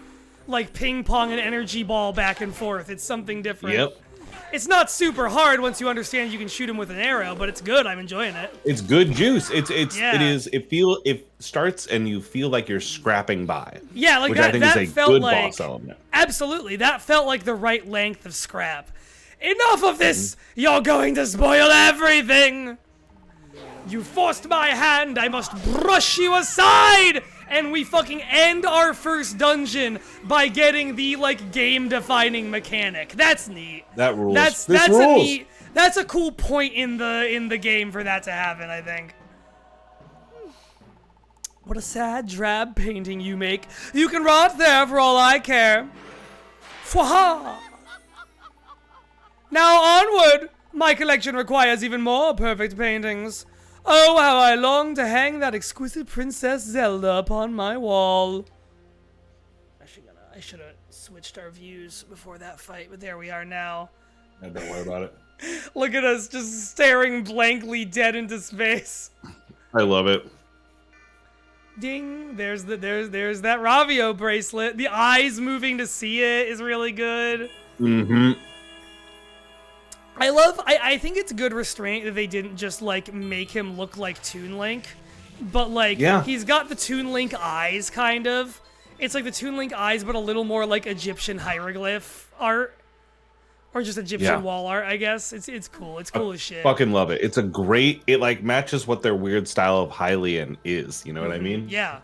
like ping pong and energy ball back and forth. It's something different. Yep. It's not super hard once you understand you can shoot him with an arrow, but it's good. I'm enjoying it. It's good juice. Yeah. It starts and you feel like you're scrapping by. Yeah, like which that, I think that is a felt good like boss element. absolutely. That felt like the right length of scrap. Enough of this! You're going to spoil everything! You forced my hand, I must brush you aside! And we fucking end our first dungeon by getting the, like, game-defining mechanic. That's neat. That rules. That's This a rules. neat. That's a cool point in the game for that to happen, I think. What a sad, drab painting you make. You can rot there for all I care. Fwaha! Now onward! My collection requires even more perfect paintings. Oh, how I long to hang that exquisite Princess Zelda upon my wall. I should have switched our views before that fight, but there we are now. Don't worry about it. Look at us just staring blankly dead into space. I love it. Ding! There's that Ravio bracelet. The eyes moving to see it is really good. Mm-hmm. I think it's good restraint that they didn't just like make him look like Toon Link, but like he's got the Toon Link eyes kind of. It's like the Toon Link eyes, but a little more like Egyptian hieroglyph art, or just Egyptian wall art. I guess it's cool. It's cool as shit. Fucking love it. It's a great. It like matches what their weird style of Hylian is. You know what I mean? Yeah.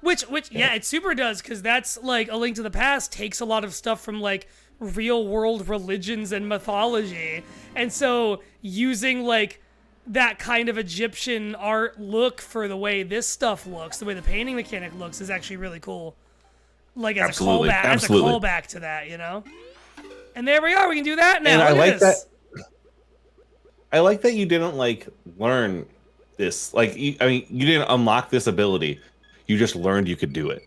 Which yeah, it super does because that's like A Link to the Past takes a lot of stuff from like real world religions and mythology, and so using like that kind of Egyptian art look for the way this stuff looks, the way the painting mechanic looks, is actually really cool. Like as a callback to that, you know. And there we are. We can do that now. And I Look like at this. that. I like that you didn't like learn this. Like you didn't unlock this ability. You just learned you could do it.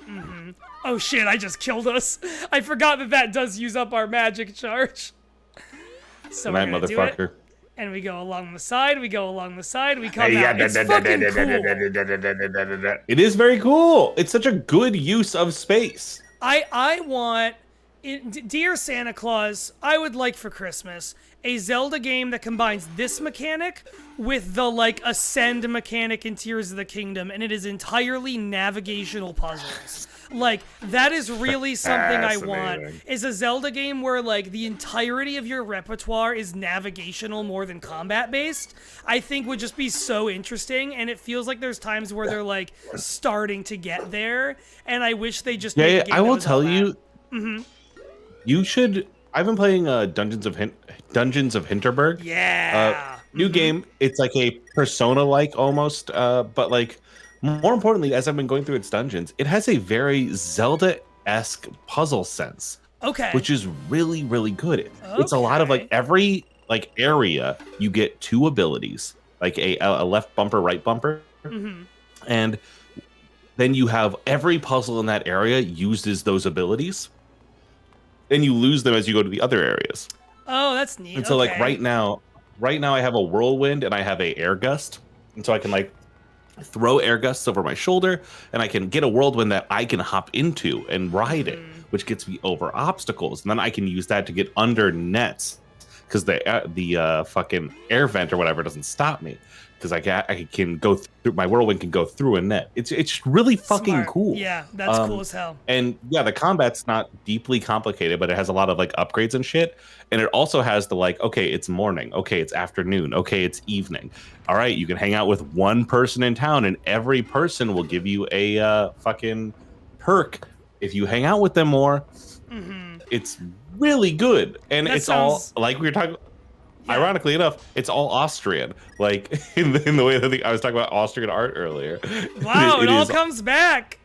Mm-hmm. Oh shit, I just killed us. I forgot that does use up our magic charge. So we're gonna do it. And we go along the side, we come out. It's fucking cool. It is very cool. It's such a good use of space. I want, dear Santa Claus, I would like for Christmas a Zelda game that combines this mechanic with the like ascend mechanic in Tears of the Kingdom, and it is entirely navigational puzzles. Like, that is really something I want, is a Zelda game where, like, the entirety of your repertoire is navigational more than combat-based. I think would just be so interesting, and it feels like there's times where they're, like, starting to get there, and I wish they just made a game I will tell you, you should... I've been playing Dungeons of Hinterberg. Yeah! New game. It's like a Persona-like almost, but, like... More importantly, as I've been going through its dungeons, it has a very Zelda-esque puzzle sense. Okay. Which is really, really good. It's a lot of like every like area you get two abilities, like a left bumper, right bumper, and then you have every puzzle in that area uses those abilities, and you lose them as you go to the other areas. Oh, that's neat. And so like right now, right now I have a whirlwind and I have a air gust, and so I can like throw air gusts over my shoulder, and I can get a whirlwind that I can hop into and ride it, which gets me over obstacles, and then I can use that to get under nets because the fucking air vent or whatever doesn't stop me because I can go through, my whirlwind can go through a net. It's really fucking Smart. cool. Yeah, that's cool as hell. And yeah, the combat's not deeply complicated, but it has a lot of like upgrades and shit. And it also has the like, okay, it's morning, okay, it's afternoon, okay, it's evening. All right, you can hang out with one person in town, and every person will give you a fucking perk if you hang out with them more. It's really good, and That it's sounds- all like we were talking. Ironically enough, it's all Austrian, like in the way that I was talking about Austrian art earlier. Wow, it all is- comes back.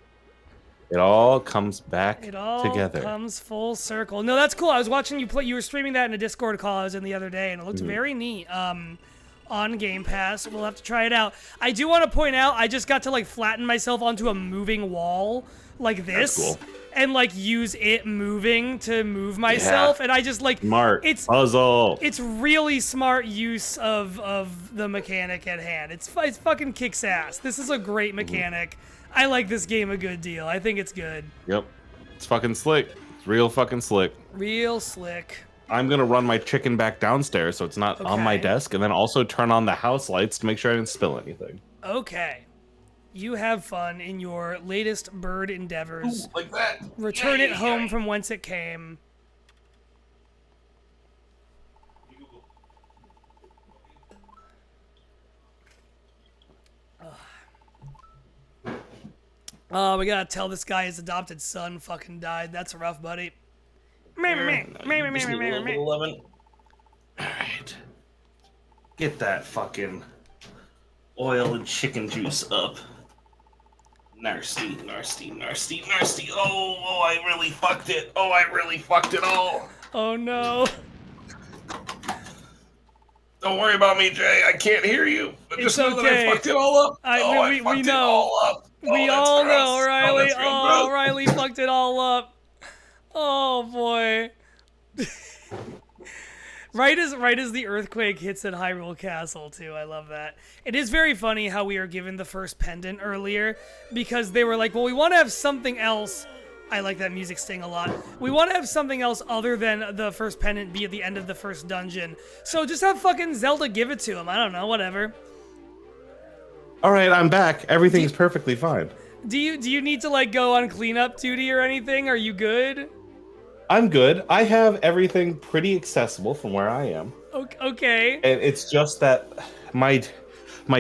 It all comes back It all together. comes full circle. No, that's cool. I was watching you play. You were streaming that in a Discord call I was in the other day, and it looked very neat. On Game Pass, we'll have to try it out. I do want to point out, I just got to like flatten myself onto a moving wall like this, That's cool. and like use it moving to move myself, and I just like Smart It's puzzle. It's really smart use of the mechanic at hand. It's fucking kicks ass. This is a great mechanic. I like this game a good deal. I think it's good. Yep, it's fucking slick. It's real fucking slick. Real slick. I'm gonna run my chicken back downstairs so it's not on my Okay. desk, and then also turn on the house lights to make sure I didn't spill anything. Okay. You have fun in your latest bird endeavors. Like that. Return it home from whence it came. Oh, we gotta tell this guy his adopted son fucking died. That's rough, buddy. All right. Get that fucking oil and chicken juice up. Nasty, nasty, nasty, nasty. Oh, I really fucked it. Oh, I really fucked it all. Oh no. Don't worry about me, Jay. I can't hear you. But It's just know that okay. I fucked it all up. We fucked it know. all up. We that's all gross. know, Riley. that's real Oh, gross. Riley fucked it all up. Oh boy. Right as the earthquake hits at Hyrule Castle too. I love that. It is very funny how we are given the first pendant earlier because they were like, well, we want to have something else. I like that music sting a lot. We want to have something else other than the first pendant be at the end of the first dungeon. So just have fucking Zelda give it to him. I don't know, whatever. All right, I'm back. Everything's perfectly fine. Do you need to like go on cleanup duty or anything? Are you good? I'm good. I have everything pretty accessible from where I am. Okay. And it's just that my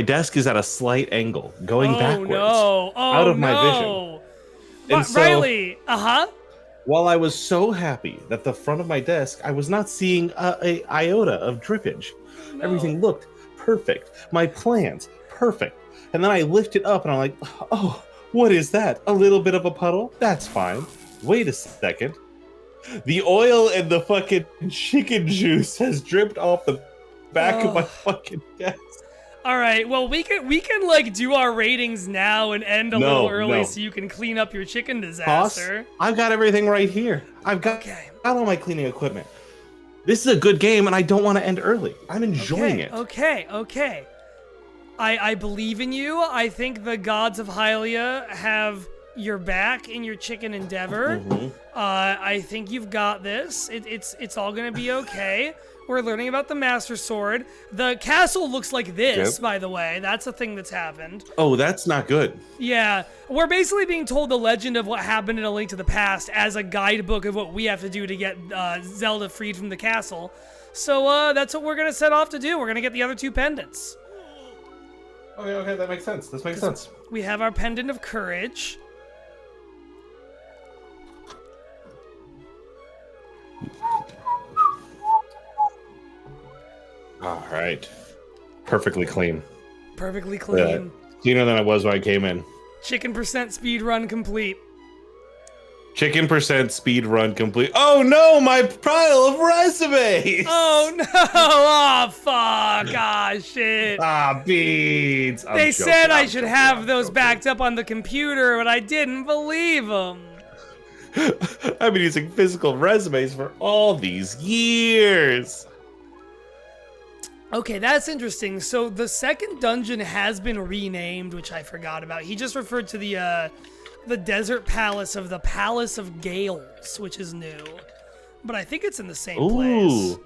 desk is at a slight angle, going backwards. No. Oh, out of my no. And so- Riley. While I was so happy that the front of my desk, I was not seeing a iota of drippage. Everything looked perfect. My plans, perfect. And then I lift it up and I'm like, oh, what is that? A little bit of a puddle? That's fine. Wait a second. The oil and the fucking chicken juice has dripped off the back of my fucking desk. All right. Well, we can like do our ratings now and end a little early so you can clean up your chicken Boss, disaster. I've got everything right here. I've got all my cleaning equipment. This is a good game, and I don't want to end early. I'm enjoying it. Okay. I believe in you. I think the gods of Hylia have your back in your chicken endeavor. I think you've got this. It's all gonna be okay. We're learning about the Master Sword. The castle looks like this, by the way. That's a thing that's happened. Oh, that's not good. Yeah, we're basically being told the legend of what happened in A Link to the Past as a guidebook of what we have to do to get Zelda freed from the castle. So that's what we're gonna set off to do. We're gonna get the other two pendants. Okay, that makes sense. This makes sense. We have our pendant of courage. All right. Perfectly clean. Perfectly clean. Cleaner than I was when I came in. Chicken % speed run complete. Chicken % speed run complete. Oh no, my pile of resumes! Oh no! Oh fuck! Ah shit! Beads! They said I should have those backed up on the computer, but I didn't believe them. I've been using physical resumes for all these years. Okay, that's interesting. So the second dungeon has been renamed, which I forgot about. He just referred to the desert palace of the Palace of Gales, which is new. But I think it's in the same place. Ooh,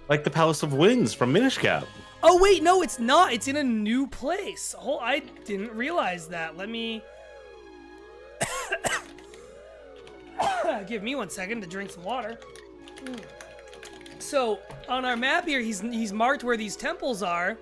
like the Palace of Winds from Minish Cap. Oh wait, no, it's not. It's in a new place. Oh, I didn't realize that. Let me give me 1 second to drink some water. So on our map here, he's marked where these temples are.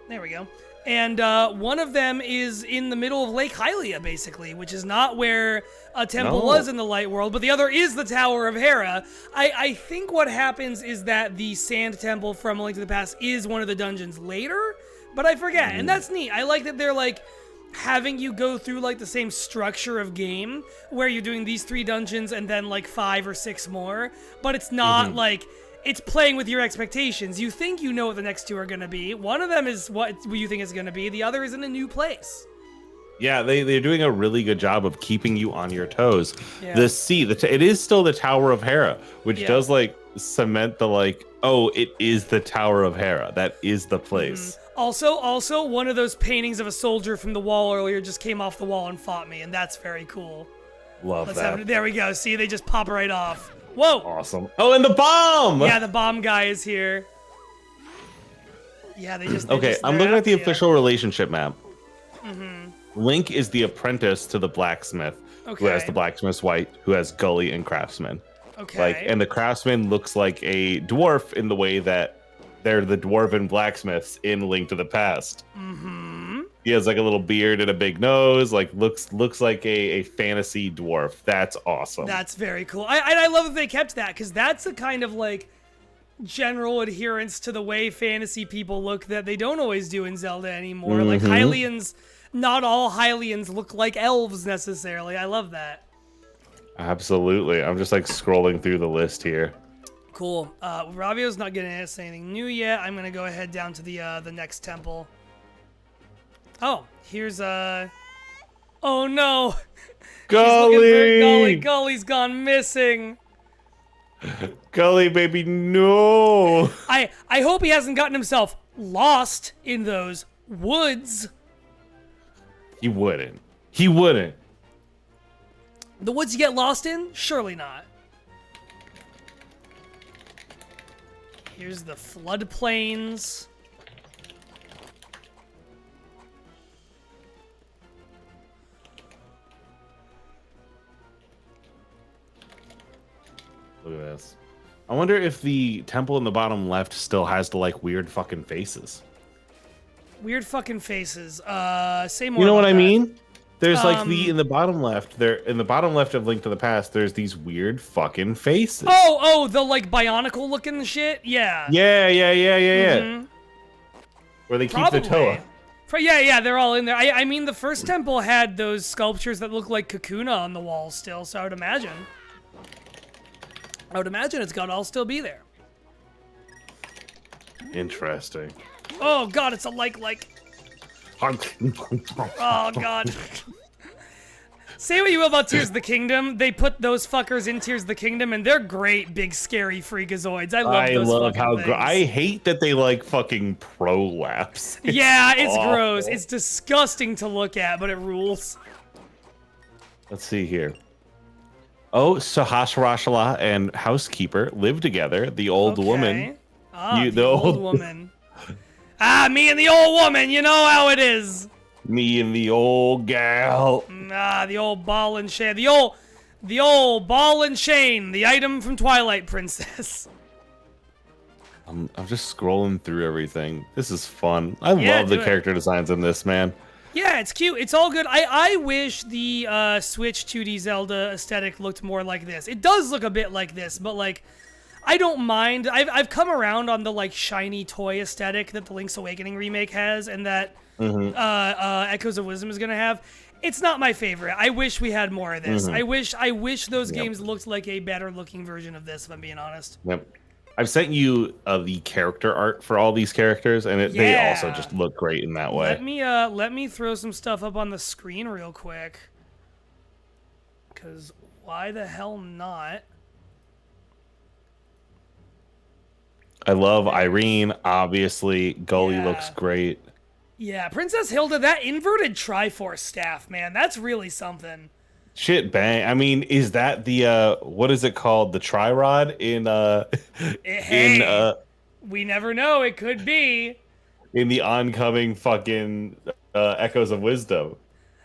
There we go. And one of them is in the middle of Lake Hylia, basically, which is not where a temple was in the Light World, but the other is the Tower of Hera. I think what happens is that the Sand Temple from A Link to the Past is one of the dungeons later, but I forget, and that's neat. I like that they're, like, having you go through, like, the same structure of game, where you're doing these 3 dungeons and then, like, 5 or 6 more, but it's not, like... It's playing with your expectations. You think you know what the next 2 are going to be. One of them is what you think is going to be. The other is in a new place. Yeah, they're doing a really good job of keeping you on your toes. Yeah. It is still the Tower of Hera, which does like cement the like, oh, it is the Tower of Hera. That is the place. Also, one of those paintings of a soldier from the wall earlier just came off the wall and fought me, and that's very cool. Love that. There we go. See, they just pop right off. Whoa! Awesome. Oh, and the bomb! Yeah, the bomb guy is here. Yeah, I'm looking at the official relationship map. Link is the apprentice to the blacksmith, who has the blacksmith's wife, who has Gully and craftsman. Okay. And the craftsman looks like a dwarf in the way that they're the dwarven blacksmiths in Link to the Past. He has like a little beard and a big nose, like looks like a fantasy dwarf. That's awesome. That's very cool. I love that they kept that, because that's a kind of like general adherence to the way fantasy people look that they don't always do in Zelda anymore. Like Hylians, not all Hylians look like elves necessarily. I love that. Absolutely. I'm just like scrolling through the list here. Cool. Ravio's not getting us anything new yet. I'm gonna go ahead down to the next temple. Oh, here's oh no. Gully! Gully's gone missing. Gully, baby, no! I hope he hasn't gotten himself lost in those woods. He wouldn't. He wouldn't. The woods you get lost in? Surely not. Here's the floodplains. Look at this. I wonder if the temple in the bottom left still has the like weird fucking faces. Weird fucking faces. Say more. You know about what I that. mean? There's like in the bottom left of Link to the Past, there's these weird fucking faces. Oh, the like bionicle looking shit? Yeah. Yeah. Where they keep the Toa. Yeah, they're all in there. I mean, the first temple had those sculptures that look like Kakuna on the wall still, so I would imagine it's gotta all still be there. Interesting. Oh god, it's a like. Oh god. Say what you will about Tears of the Kingdom, they put those fuckers in Tears of the Kingdom, and they're great, big, scary freakazoids. I love those things. I hate that they like fucking prolapse. It's gross. It's disgusting to look at, but it rules. Let's see here. Oh, Sahasrashala and Housekeeper live together. The old woman. The old woman. Me and the old woman. You know how it is. Me and the old gal. The old ball and chain. The old ball and chain. The item from Twilight Princess. I'm just scrolling through everything. This is fun. I love the character designs in this, man. Yeah, it's cute. It's all good. I wish the Switch 2D Zelda aesthetic looked more like this. It does look a bit like this, but like, I don't mind. I've come around on the like shiny toy aesthetic that the Link's Awakening remake has, and that Echoes of Wisdom is gonna have. It's not my favorite. I wish we had more of this. I wish those games looked like a better looking version of this, if I'm being honest. Yep. I've sent you the character art for all these characters, and they also just look great in that way. Let me throw some stuff up on the screen real quick. Cause why the hell not? I love Irene, obviously. Gully Yeah. looks great. Yeah, Princess Hilda, that inverted Triforce staff, man, that's really something. Shit, bang. I mean, is that the what is it called? The tri-rod in Hey, we never know. It could be. in the oncoming fucking Echoes of Wisdom.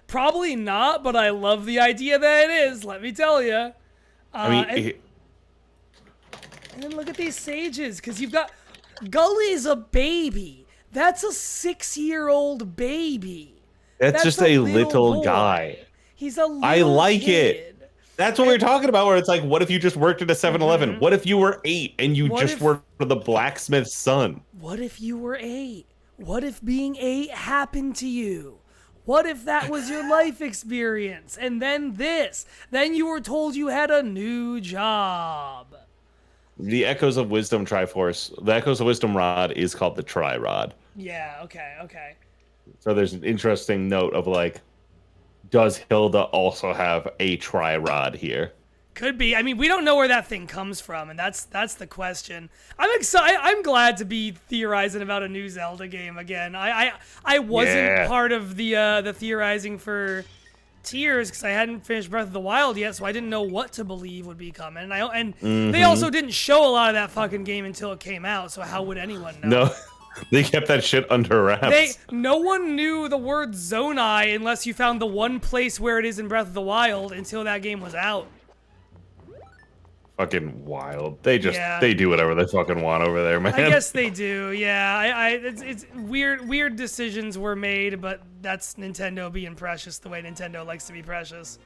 Probably not, but I love the idea that it is. Let me tell you. I mean, And then look at these sages, because you've got Gully's a baby. That's a 6-year-old baby. that's just a little boy. guy. He's a little I like kid. it. That's what we were talking about, where it's like, what if you just worked at a 7-Eleven? What if you were 8 and you What just if- worked for the blacksmith's son? What if you were 8? What if being 8 happened to you? What if that was your life experience? And then this. Then you were told you had a new job. The Echoes of Wisdom Triforce, the Echoes of Wisdom rod is called the Tri-Rod. Yeah, okay. So there's an interesting note of like, does Hilda also have a Tri-Rod here? Could be. I mean, we don't know where that thing comes from, and that's the question. I'm excited. I'm glad to be theorizing about a new Zelda game again. I wasn't part of the theorizing for Tears because I hadn't finished Breath of the Wild yet, so I didn't know what to believe would be coming. And they also didn't show a lot of that fucking game until it came out, so how would anyone know? No, they kept that shit under wraps. No one knew the word Zonai unless you found the one place where it is in Breath of the Wild until that game was out. Fucking wild. They just Yeah. they do whatever they fucking want over there, man. I guess they do, yeah. It's weird decisions were made, but that's Nintendo being precious the way Nintendo likes to be precious.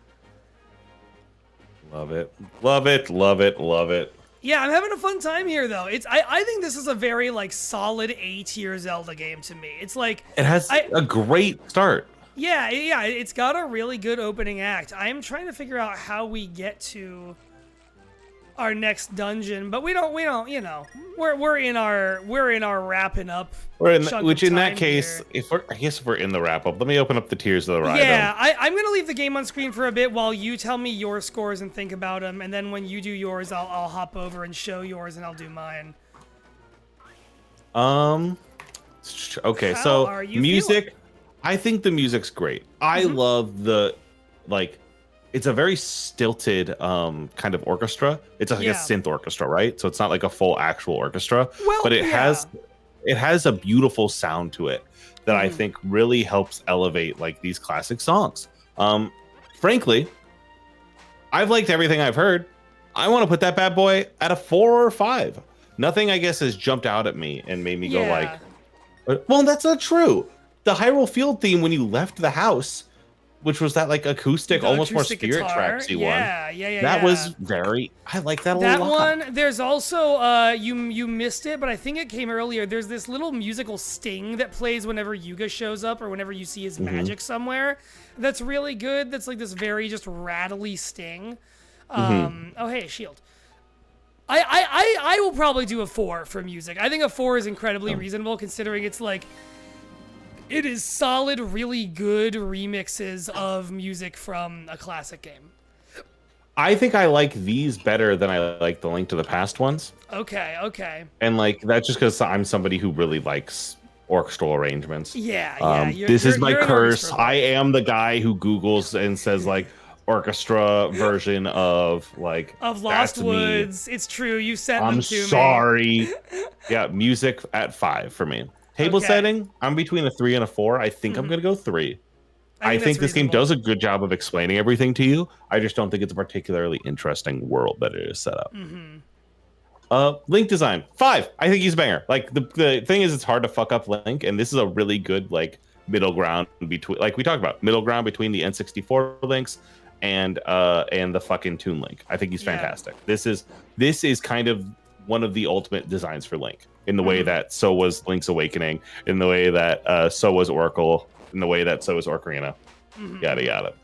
Love it. Love it. Love it. Love it. Yeah, I'm having a fun time here though. I think this is a very like solid A-tier Zelda game to me. It's like It has a great start. yeah, it's got a really good opening act. I'm trying to figure out how we get to our next dungeon, but we don't, you know, we're in our wrapping up. Which in that time case, here. if we're in the wrap up, let me open up the Tears of the Ride. Yeah, I'm gonna leave the game on screen for a bit while you tell me your scores and think about them, and then when you do yours, I'll hop over and show yours, and I'll do mine. Okay, How so are you music. feeling? I think the music's great. I love the it's a very stilted kind of orchestra. It's like a synth orchestra, right? So it's not like a full actual orchestra, Well, but it yeah. has a beautiful sound to it that I think really helps elevate like these classic songs. Frankly, I've liked everything I've heard. I want to put that bad boy at a 4 or 5. Nothing, I guess, has jumped out at me and made me go Yeah. like, well, that's not true. The Hyrule Field theme when you left the house, which was that like acoustic, The almost acoustic more Spirit guitar. Tracksy Yeah, one. That was very. I like that a lot. That one, there's also, you missed it, but I think it came earlier. There's this little musical sting that plays whenever Yuga shows up or whenever you see his magic somewhere. That's really good. That's like this very just rattly sting. Oh, hey, shield. I will probably do a 4 for music. I think a 4 is incredibly reasonable considering it's like, it is solid, really good remixes of music from a classic game. I think I like these better than I like the Link to the Past ones. Okay. And like that's just because I'm somebody who really likes orchestral arrangements. Yeah. This is my you're an curse. orchestra I am the guy who Googles and says like orchestra version of like of Lost that's me. Woods. It's true. You sent them I'm to me. sorry. Yeah, music at 5 for me. Table Okay. setting, I'm between a 3 and a 4. I think I'm gonna go 3. I think this game does a good job of explaining everything to you. I just don't think it's a particularly interesting world that it is set up. Link design 5. I think he's a banger. Like the thing is, it's hard to fuck up Link, and this is a really good like middle ground between, like we talked about, middle ground between the N64 Links and the fucking Toon Link. I think he's fantastic. This is kind of one of the ultimate designs for Link in the way that so was Link's Awakening, in the way that so was Oracle, in the way that so was Ocarina, yada yada.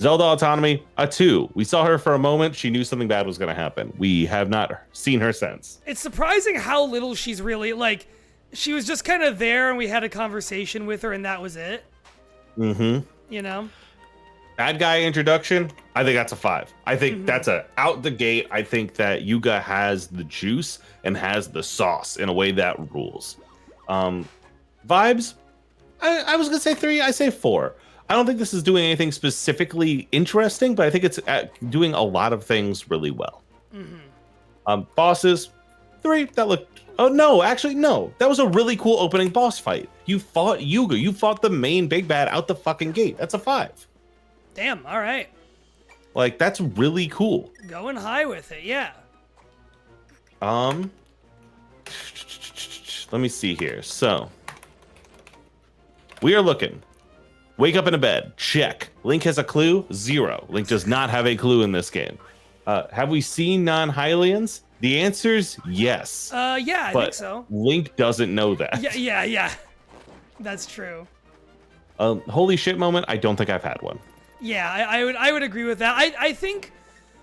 Zelda Autonomy, a 2. We saw her for a moment. She knew something bad was going to happen. We have not seen her since. It's surprising how little she's really like. She was just kind of there, and we had a conversation with her, and that was it. You know. Bad guy introduction, I think that's a 5. I think that's a out the gate. I think that Yuga has the juice and has the sauce in a way that rules. Vibes, I was gonna say 3. I say 4. I don't think this is doing anything specifically interesting, but I think it's doing a lot of things really well. Bosses, 3. That looked. Oh no, actually no. That was a really cool opening boss fight. You fought Yuga. You fought the main big bad out the fucking gate. That's a 5. Damn. All right. Like that's really cool. Going high with it. Yeah. Let me see here. So we are looking. Wake up in a bed. Check. Link has a clue. 0. Link does not have a clue in this game. Have we seen non-Hylians? The answer's yes. Yeah, I think so. Link doesn't know that. Yeah. That's true. Holy shit moment. I don't think I've had one. Yeah, I would agree with that. I think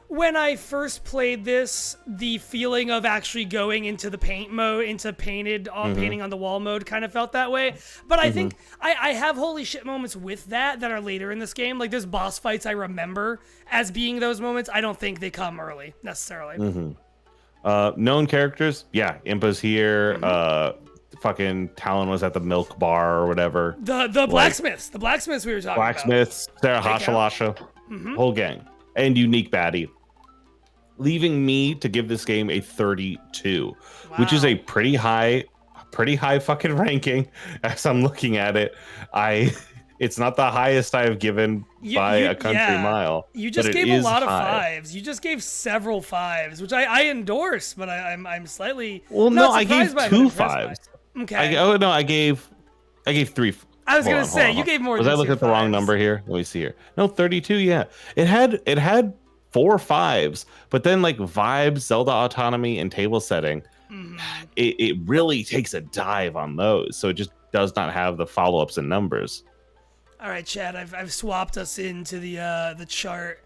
when I first played this, the feeling of actually going into the paint mode, into painting on the wall mode, kind of felt that way. But I think I have holy shit moments with that are later in this game. Like there's boss fights I remember as being those moments. I don't think they come early necessarily. Known characters, yeah. Impa's here. Fucking Talon was at the milk bar or whatever. The blacksmiths we were talking Blacksmiths, Sarah Hashalasha, whole gang, and unique baddie. Leaving me to give this game a 32, which is a pretty high fucking ranking. As I'm looking at it, it's not the highest I've given by a country mile. You just gave a lot of 5s. You just gave several 5s, which I endorse, but I'm slightly I gave 2 5s. Okay. I gave 3. I was gonna say you gave more. Was I looking at the wrong number here? Let me see here. No, 32. Yeah, it had 4 5s, but then like vibes, Zelda autonomy, and table setting, it really takes a dive on those. So it just does not have the follow-ups and numbers. All right, Chad. I've swapped us into the chart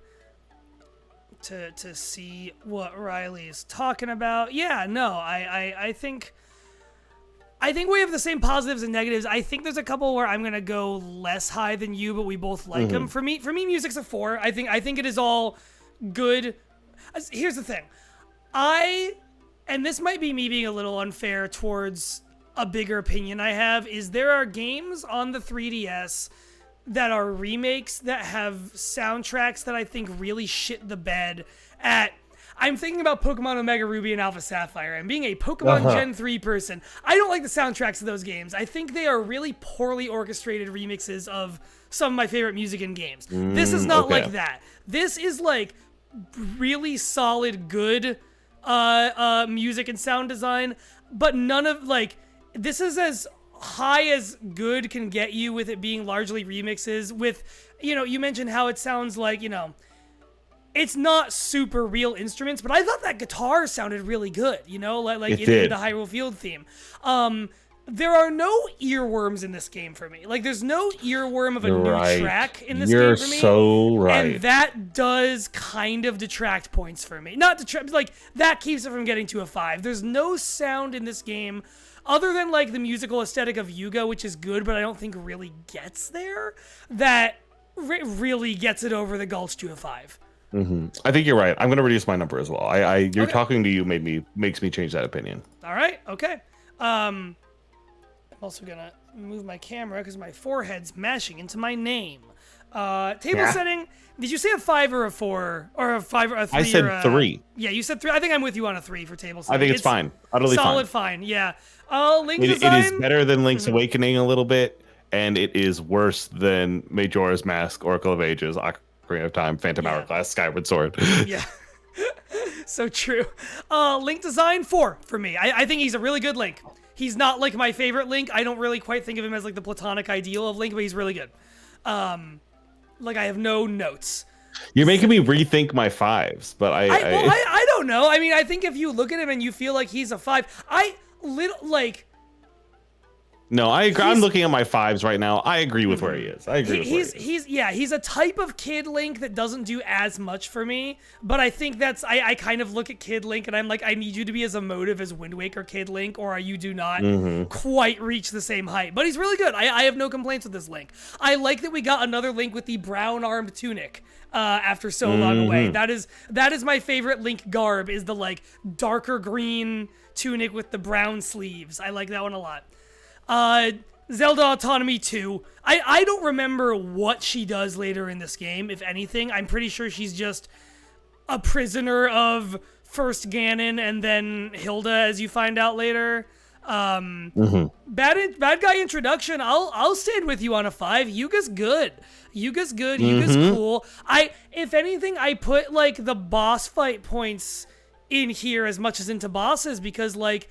to see what Riley is talking about. Yeah, no, I think we have the same positives and negatives. I think there's a couple where I'm gonna go less high than you, but we both like them. For me, music's a 4. I think it is all good. Here's the thing, and this might be me being a little unfair towards a bigger opinion I have, is there are games on the 3DS that are remakes that have soundtracks that I think really shit the bed at. I'm thinking about Pokemon Omega Ruby and Alpha Sapphire, and being a Pokemon Gen 3 person, I don't like the soundtracks of those games. I think they are really poorly orchestrated remixes of some of my favorite music in games. This is not like that. This is like really solid, good music and sound design, but none of this is as high as good can get you with it being largely remixes. With, you mentioned how it sounds like, it's not super real instruments, but I thought that guitar sounded really good, in the Hyrule Field theme. There are no earworms in this game for me. Like, there's no earworm of a new track in this game for me. You're so right. And that does kind of detract points for me. Not detract, that keeps it from getting to a 5. There's no sound in this game other than, the musical aesthetic of Yuga, which is good, but I don't think really gets there, that really gets it over the gulch to a 5. I think you're right. I'm going to reduce my number as well. You're talking to you makes me change that opinion. All right. Okay. I'm also going to move my camera because my forehead's mashing into my name. Table setting. Did you say a 5 or a 4 or a 5 or a 3? I said 3. Yeah, you said 3. I think I'm with you on a 3 for table setting. I think it's fine. Utterly solid fine. Yeah. Link design. It is better than Link's Awakening a little bit, and it is worse than Majora's Mask, Oracle of Ages, Ocarina of Time, Phantom Hourglass, Skyward Sword. Yeah. So true. Link design 4 for me. I think he's a really good Link. He's not my favorite Link. I don't really quite think of him as the platonic ideal of Link, but he's really good. I have no notes. You're making me rethink my 5s, but I don't know. I mean, I think if you look at him and you feel like he's a 5, No, I agree. I'm looking at my 5s right now. I agree with where he is. I agree with where he is. He's a type of Kid Link that doesn't do as much for me, but I think I kind of look at Kid Link and I'm like, I need you to be as emotive as Wind Waker Kid Link, or you do not quite reach the same height. But he's really good. I have no complaints with this Link. I like that we got another Link with the brown armed tunic after so long away. That is my favorite Link garb, is the like darker green tunic with the brown sleeves. I like that one a lot. Zelda Autonomy 2. I don't remember what she does later in this game, if anything. I'm pretty sure she's just a prisoner of first Ganon and then Hilda, as you find out later. Bad guy introduction. I'll stand with you on a 5. Yuga's good. Yuga's good. Yuga's cool. If anything, I put like the boss fight points in here as much as into bosses, because like,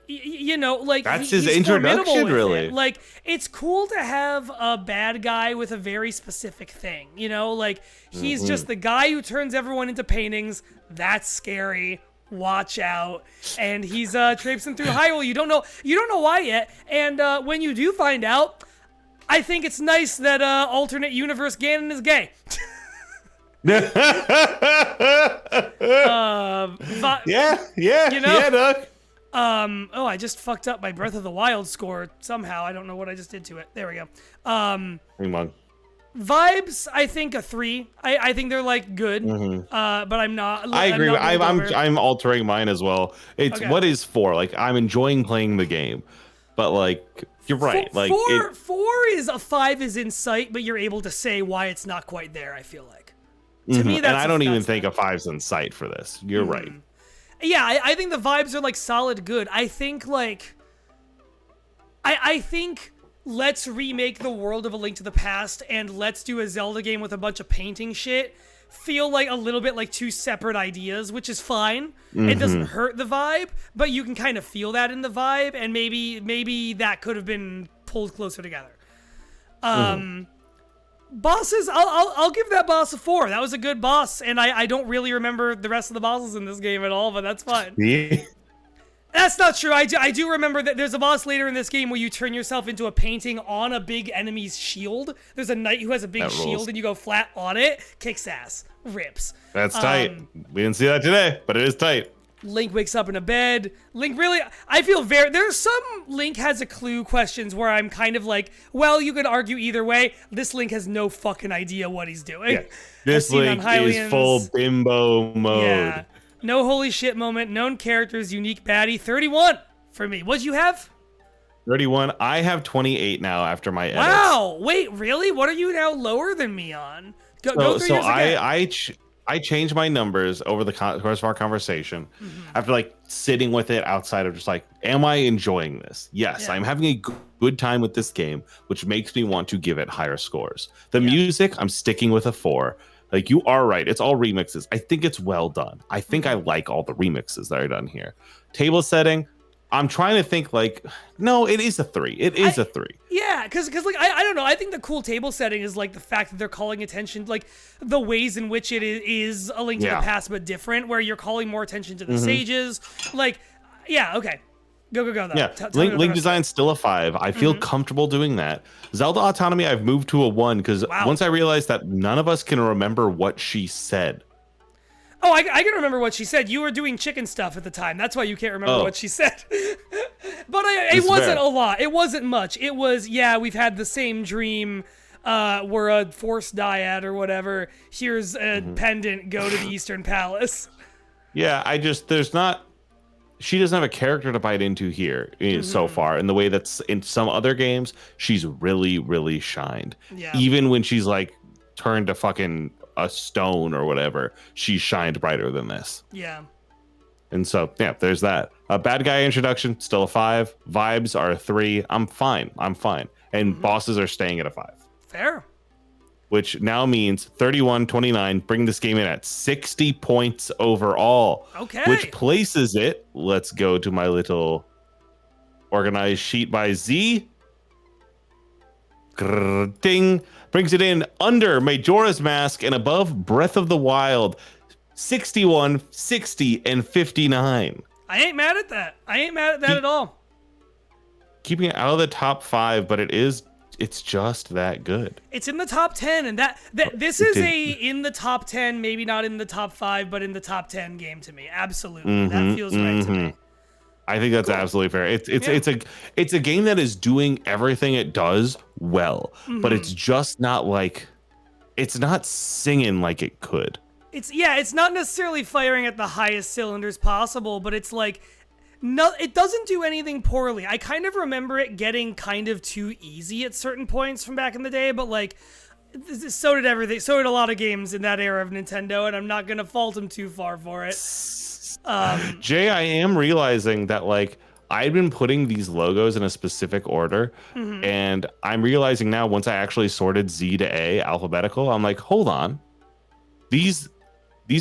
you know, like that's he's his introduction, really. it. Like, it's cool to have a bad guy with a very specific thing, you know, like he's just the guy who turns everyone into paintings. That's scary. Watch out. And he's traipsing through Hyrule. You don't know why yet. And when you do find out, I think it's nice that alternate universe Ganon is gay. Yeah, you know? yeah, Doug. I just fucked up my Breath of the Wild score somehow. I don't know what I just did to it. There we go. Hang on. Vibes, I think a 3. I think they're like good. But I'm not. I agree. I'm I'm altering mine as well. It's Okay. what is 4? Like, I'm enjoying playing the game, but like you're right. Like four is a 5 is in sight, but you're able to say why it's not quite there. I feel like. To me, that's and I don't even think a 5's in sight for this. You're right. Yeah, I think the vibes are like solid good. I think like I think let's remake the world of A Link to the Past and let's do a Zelda game with a bunch of painting shit feel like a little bit like two separate ideas, which is fine. It doesn't hurt the vibe, but you can kind of feel that in the vibe, and maybe that could have been pulled closer together. Bosses, I'll give that boss a 4. That was a good boss, and I don't really remember the rest of the bosses in this game at all, but that's fine. Yeah. That's not true. I do remember that there's a boss later in this game where you turn yourself into a painting on a big enemy's shield. There's a knight who has a big That shield, rules. and you go flat on it. Kicks ass. Rips. That's tight. We didn't see that today, but it is tight. Link wakes up in a bed. Link really, I feel there's some Link has a clue questions where I'm kind of like, well, you could argue either way. This Link has no fucking idea what he's doing. Yeah. This Link is full bimbo mode. Yeah. No holy shit moment. Known characters, unique baddie. 31 for me. What'd you have? 31. I have 28 now after my edits. Wow. Wait, really? What are you now lower than me on? Go through yours again. I changed my numbers over the course of our conversation after like sitting with it outside of just like, am I enjoying this? Yes, Yeah. I'm having a good time with this game, which makes me want to give it higher scores. The music, I'm sticking with a 4. Like, you are right. It's all remixes. I think it's well done. I think I like all the remixes that are done here. Table setting, I'm trying to think like, no, it is a 3. It is a 3. Yeah, because like I don't know. I think the cool table setting is like the fact that they're calling attention, like the ways in which it is A Link to the Past but different, where you're calling more attention to the sages. Like, yeah, okay, go though. Yeah, Tell me Link design's still a 5. I feel comfortable doing that. Zelda Autonomy, I've moved to a 1 because once I realized that none of us can remember what she said. Oh, I can remember what she said. You were doing chicken stuff at the time. That's why you can't remember what she said. But it wasn't a lot. It wasn't much. It was, we've had the same dream. We're a Force dyad or whatever. Here's a pendant. Go to the Eastern Palace. Yeah, she doesn't have a character to bite into here so far. In the way that's in some other games, she's really, really shined. Yeah. Even when she's like turned to fucking a stone or whatever, she shined brighter than this. Yeah. And so, yeah, there's that. A bad guy introduction, still a 5. Vibes are a 3. I'm fine. And bosses are staying at a 5. Fair. Which now means 31-29, bring this game in at 60 points overall. Okay. Which places it, let's go to my little organized sheet by Z. Grrr, ding. Brings it in under Majora's Mask and above Breath of the Wild. 61, 60, and 59. I ain't mad at that. At all. keeping it out of the top 5, but it's just that good. It's in the top 10, and this is in the top 10, maybe not in the top 5, but in the top 10 game to me. Absolutely, that feels right to me. I think that's absolutely fair. It's a game that is doing everything it does well, but it's just not like it's not singing like it could. It's not necessarily firing at the highest cylinders possible, but it's like no, it doesn't do anything poorly. I kind of remember it getting kind of too easy at certain points from back in the day, but like so did everything. So did a lot of games in that era of Nintendo, and I'm not gonna fault them too far for it. Jay, I am realizing that like I've been putting these logos in a specific order, and I'm realizing now once I actually sorted Z to A alphabetical, I'm like, hold on, these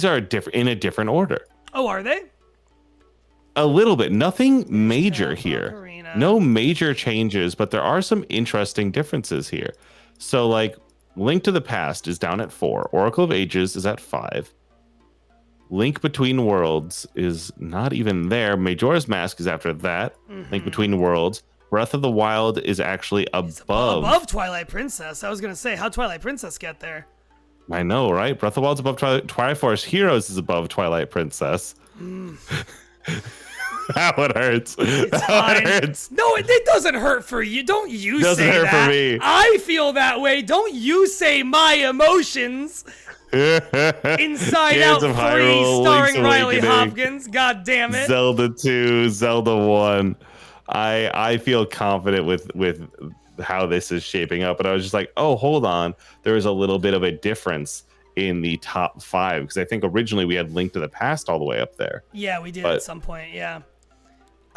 are in a different order. Oh, are they? A little bit. Nothing major here. Ocarina. No major changes, but there are some interesting differences here. So like Link to the Past is down at 4. Oracle of Ages is at 5. Link Between Worlds is not even there. Majora's Mask is after that. Link Between Worlds. Breath of the Wild is actually above Twilight Princess. I was gonna say, how'd Twilight Princess get there? I know, right? Breath of the Wild's above Twilight Forest Heroes is above Twilight Princess. That one hurts. That one hurts. No, it doesn't hurt for you. Don't you doesn't say hurt that. For me. I feel that way. Don't you say my emotions. Inside Out 3 starring Riley Hopkins. God damn it. Zelda 2, Zelda 1. I feel confident with how this is shaping up. And I was just like, oh, hold on. There was a little bit of a difference in the top 5 because I think originally we had Link to the Past all the way up there. Yeah, we did at some point. Yeah.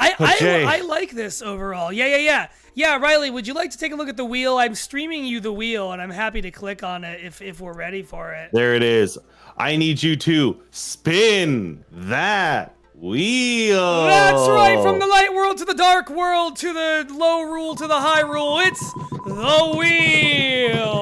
I like this overall. Yeah, Riley, would you like to take a look at the wheel? I'm streaming you the wheel, and I'm happy to click on it if we're ready for it. There it is. I need you to spin that wheel. That's right. From the light world to the dark world to the low rule to the high rule, it's the wheel.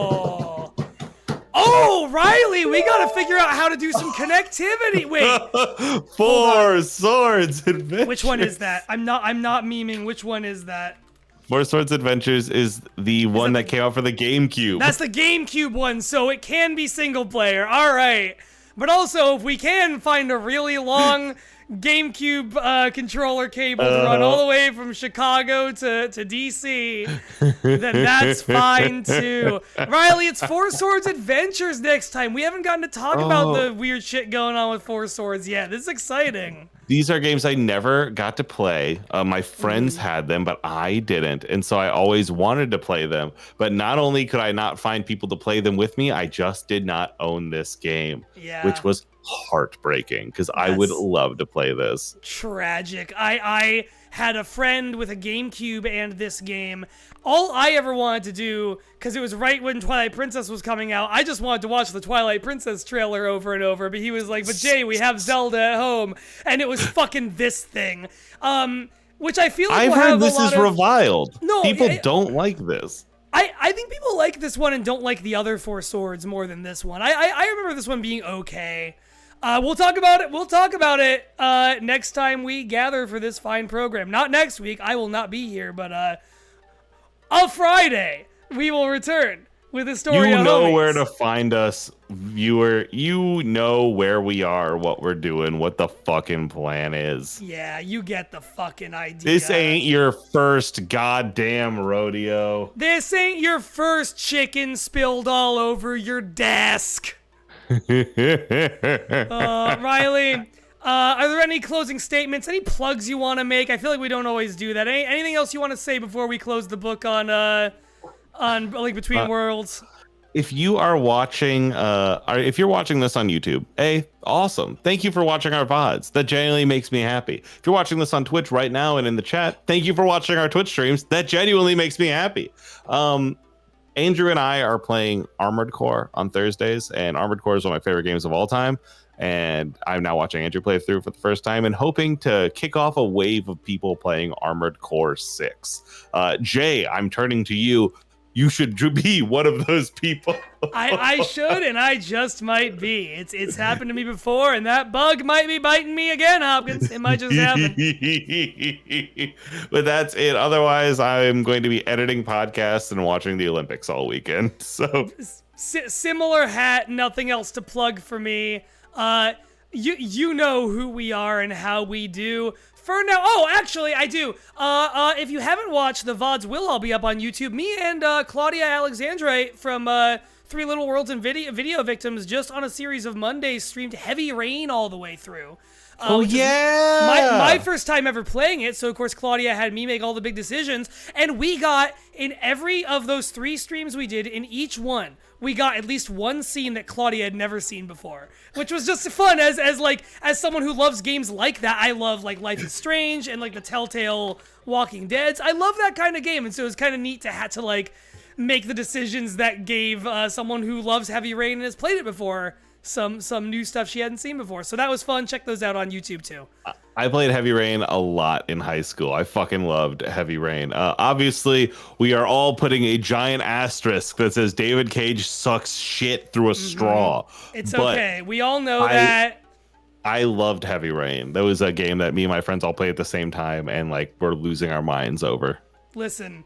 Oh, Riley, we gotta figure out how to do some connectivity. Wait. Four Swords Adventures. Which one is that? I'm not memeing. Which one is that? Four Swords Adventures is the one that came out for the GameCube. That's the GameCube one, so it can be single player. All right. But also, if we can find a really long GameCube controller cable to run all the way from Chicago to DC, then that's fine too. Riley, it's Four Swords Adventures next time. We haven't gotten to talk about the weird shit going on with Four Swords yet. This is exciting. These are games I never got to play. My friends had them, but I didn't. And so I always wanted to play them. But not only could I not find people to play them with me, I just did not own this game, which was heartbreaking because I would love to play this. Tragic. I had a friend with a GameCube and this game. All I ever wanted to do, because it was right when Twilight Princess was coming out, I just wanted to watch the Twilight Princess trailer over and over, but he was like, but Jay, we have Zelda at home, and it was fucking this thing. Which I feel like I've heard this is reviled. No, people don't like this. I think people like this one and don't like the other Four Swords more than this one. I remember this one being okay. We'll talk about it. We'll talk about it next time we gather for this fine program. Not next week. I will not be here, but on Friday we will return with Historia Homies. You know where to find us, viewer. You know where we are, what we're doing, what the fucking plan is. Yeah, you get the fucking idea. This ain't your first goddamn rodeo. This ain't your first chicken spilled all over your desk. Riley, are there any closing statements, any plugs you want to make? I feel like we don't always do that. Anything else you want to say before we close the book on Link Between Worlds? If you are watching, if you're watching this on YouTube, awesome. Thank you for watching our VODs. That genuinely makes me happy. If you're watching this on Twitch right now and in the chat, thank you for watching our Twitch streams. That genuinely makes me happy. Andrew and I are playing Armored Core on Thursdays, and Armored Core is one of my favorite games of all time. And I'm now watching Andrew play through for the first time and hoping to kick off a wave of people playing Armored Core 6. Jay, I'm turning to you. you should be one of those people. I should, and I just might be. It's happened to me before, and that bug might be biting me again, Hopkins. It might just happen. But that's it. Otherwise, I'm going to be editing podcasts and watching the Olympics all weekend. So Similar hat, nothing else to plug for me. You know who we are and how we do. For now, oh, actually, I do. If you haven't watched, the VODs will all be up on YouTube. Me and Claudia Alexandre from Three Little Worlds and Video Victims just on a series of Mondays streamed Heavy Rain all the way through. oh yeah, My first time ever playing it, so of course Claudia had me make all the big decisions, and we got, in every of those 3 streams we did, in each one, we got at least one scene that Claudia had never seen before, which was just fun as someone who loves games like that. I love like Life is Strange and like the Telltale Walking Deads. I love that kind of game, and so it was kind of neat to have to like make the decisions that gave someone who loves Heavy Rain and has played it before some new stuff she hadn't seen before. So that was fun. Check those out on YouTube too. I played Heavy Rain a lot in high school. I fucking loved Heavy Rain. Obviously, we are all putting a giant asterisk that says David Cage sucks shit through a straw. It's But okay. We all know that. I loved Heavy Rain. That was a game that me and my friends all played at the same time, and like we're losing our minds over. Listen.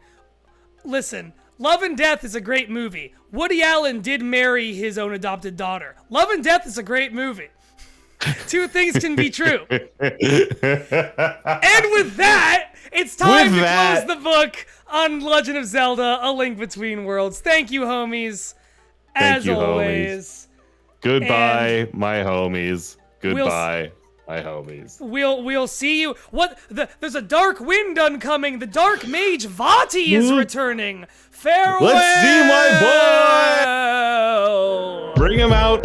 Love and Death is a great movie. Woody Allen did marry his own adopted daughter. Love and Death is a great movie. 2 things can be true. And with that, it's time to close the book on Legend of Zelda: A Link Between Worlds. Thank you, homies. As always. Goodbye, my homies. Goodbye, my homies. We'll see you. There's a dark wind oncoming. The Dark Mage Vati is returning. Farewell. Let's see my boy. Bring him out.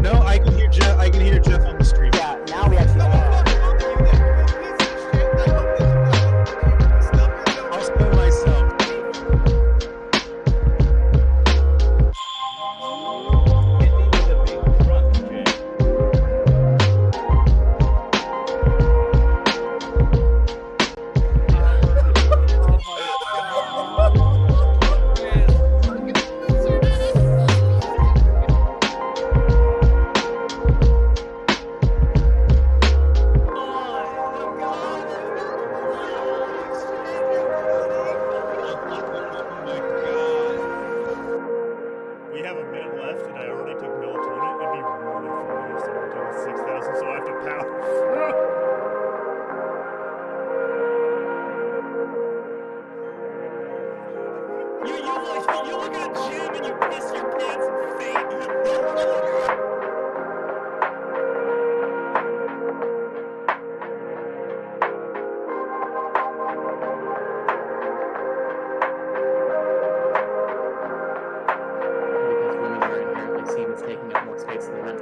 No, I can hear Jeff. I can hear Jeff on the stream. Yeah, now we actually I'll spill myself. We have a minute left, and I already took melatonin. It'd be really funny if someone took 6,000, so I have to pound. You look at a gym and you piss your pants and faint. Because women are inherently seen as taking up more space than men.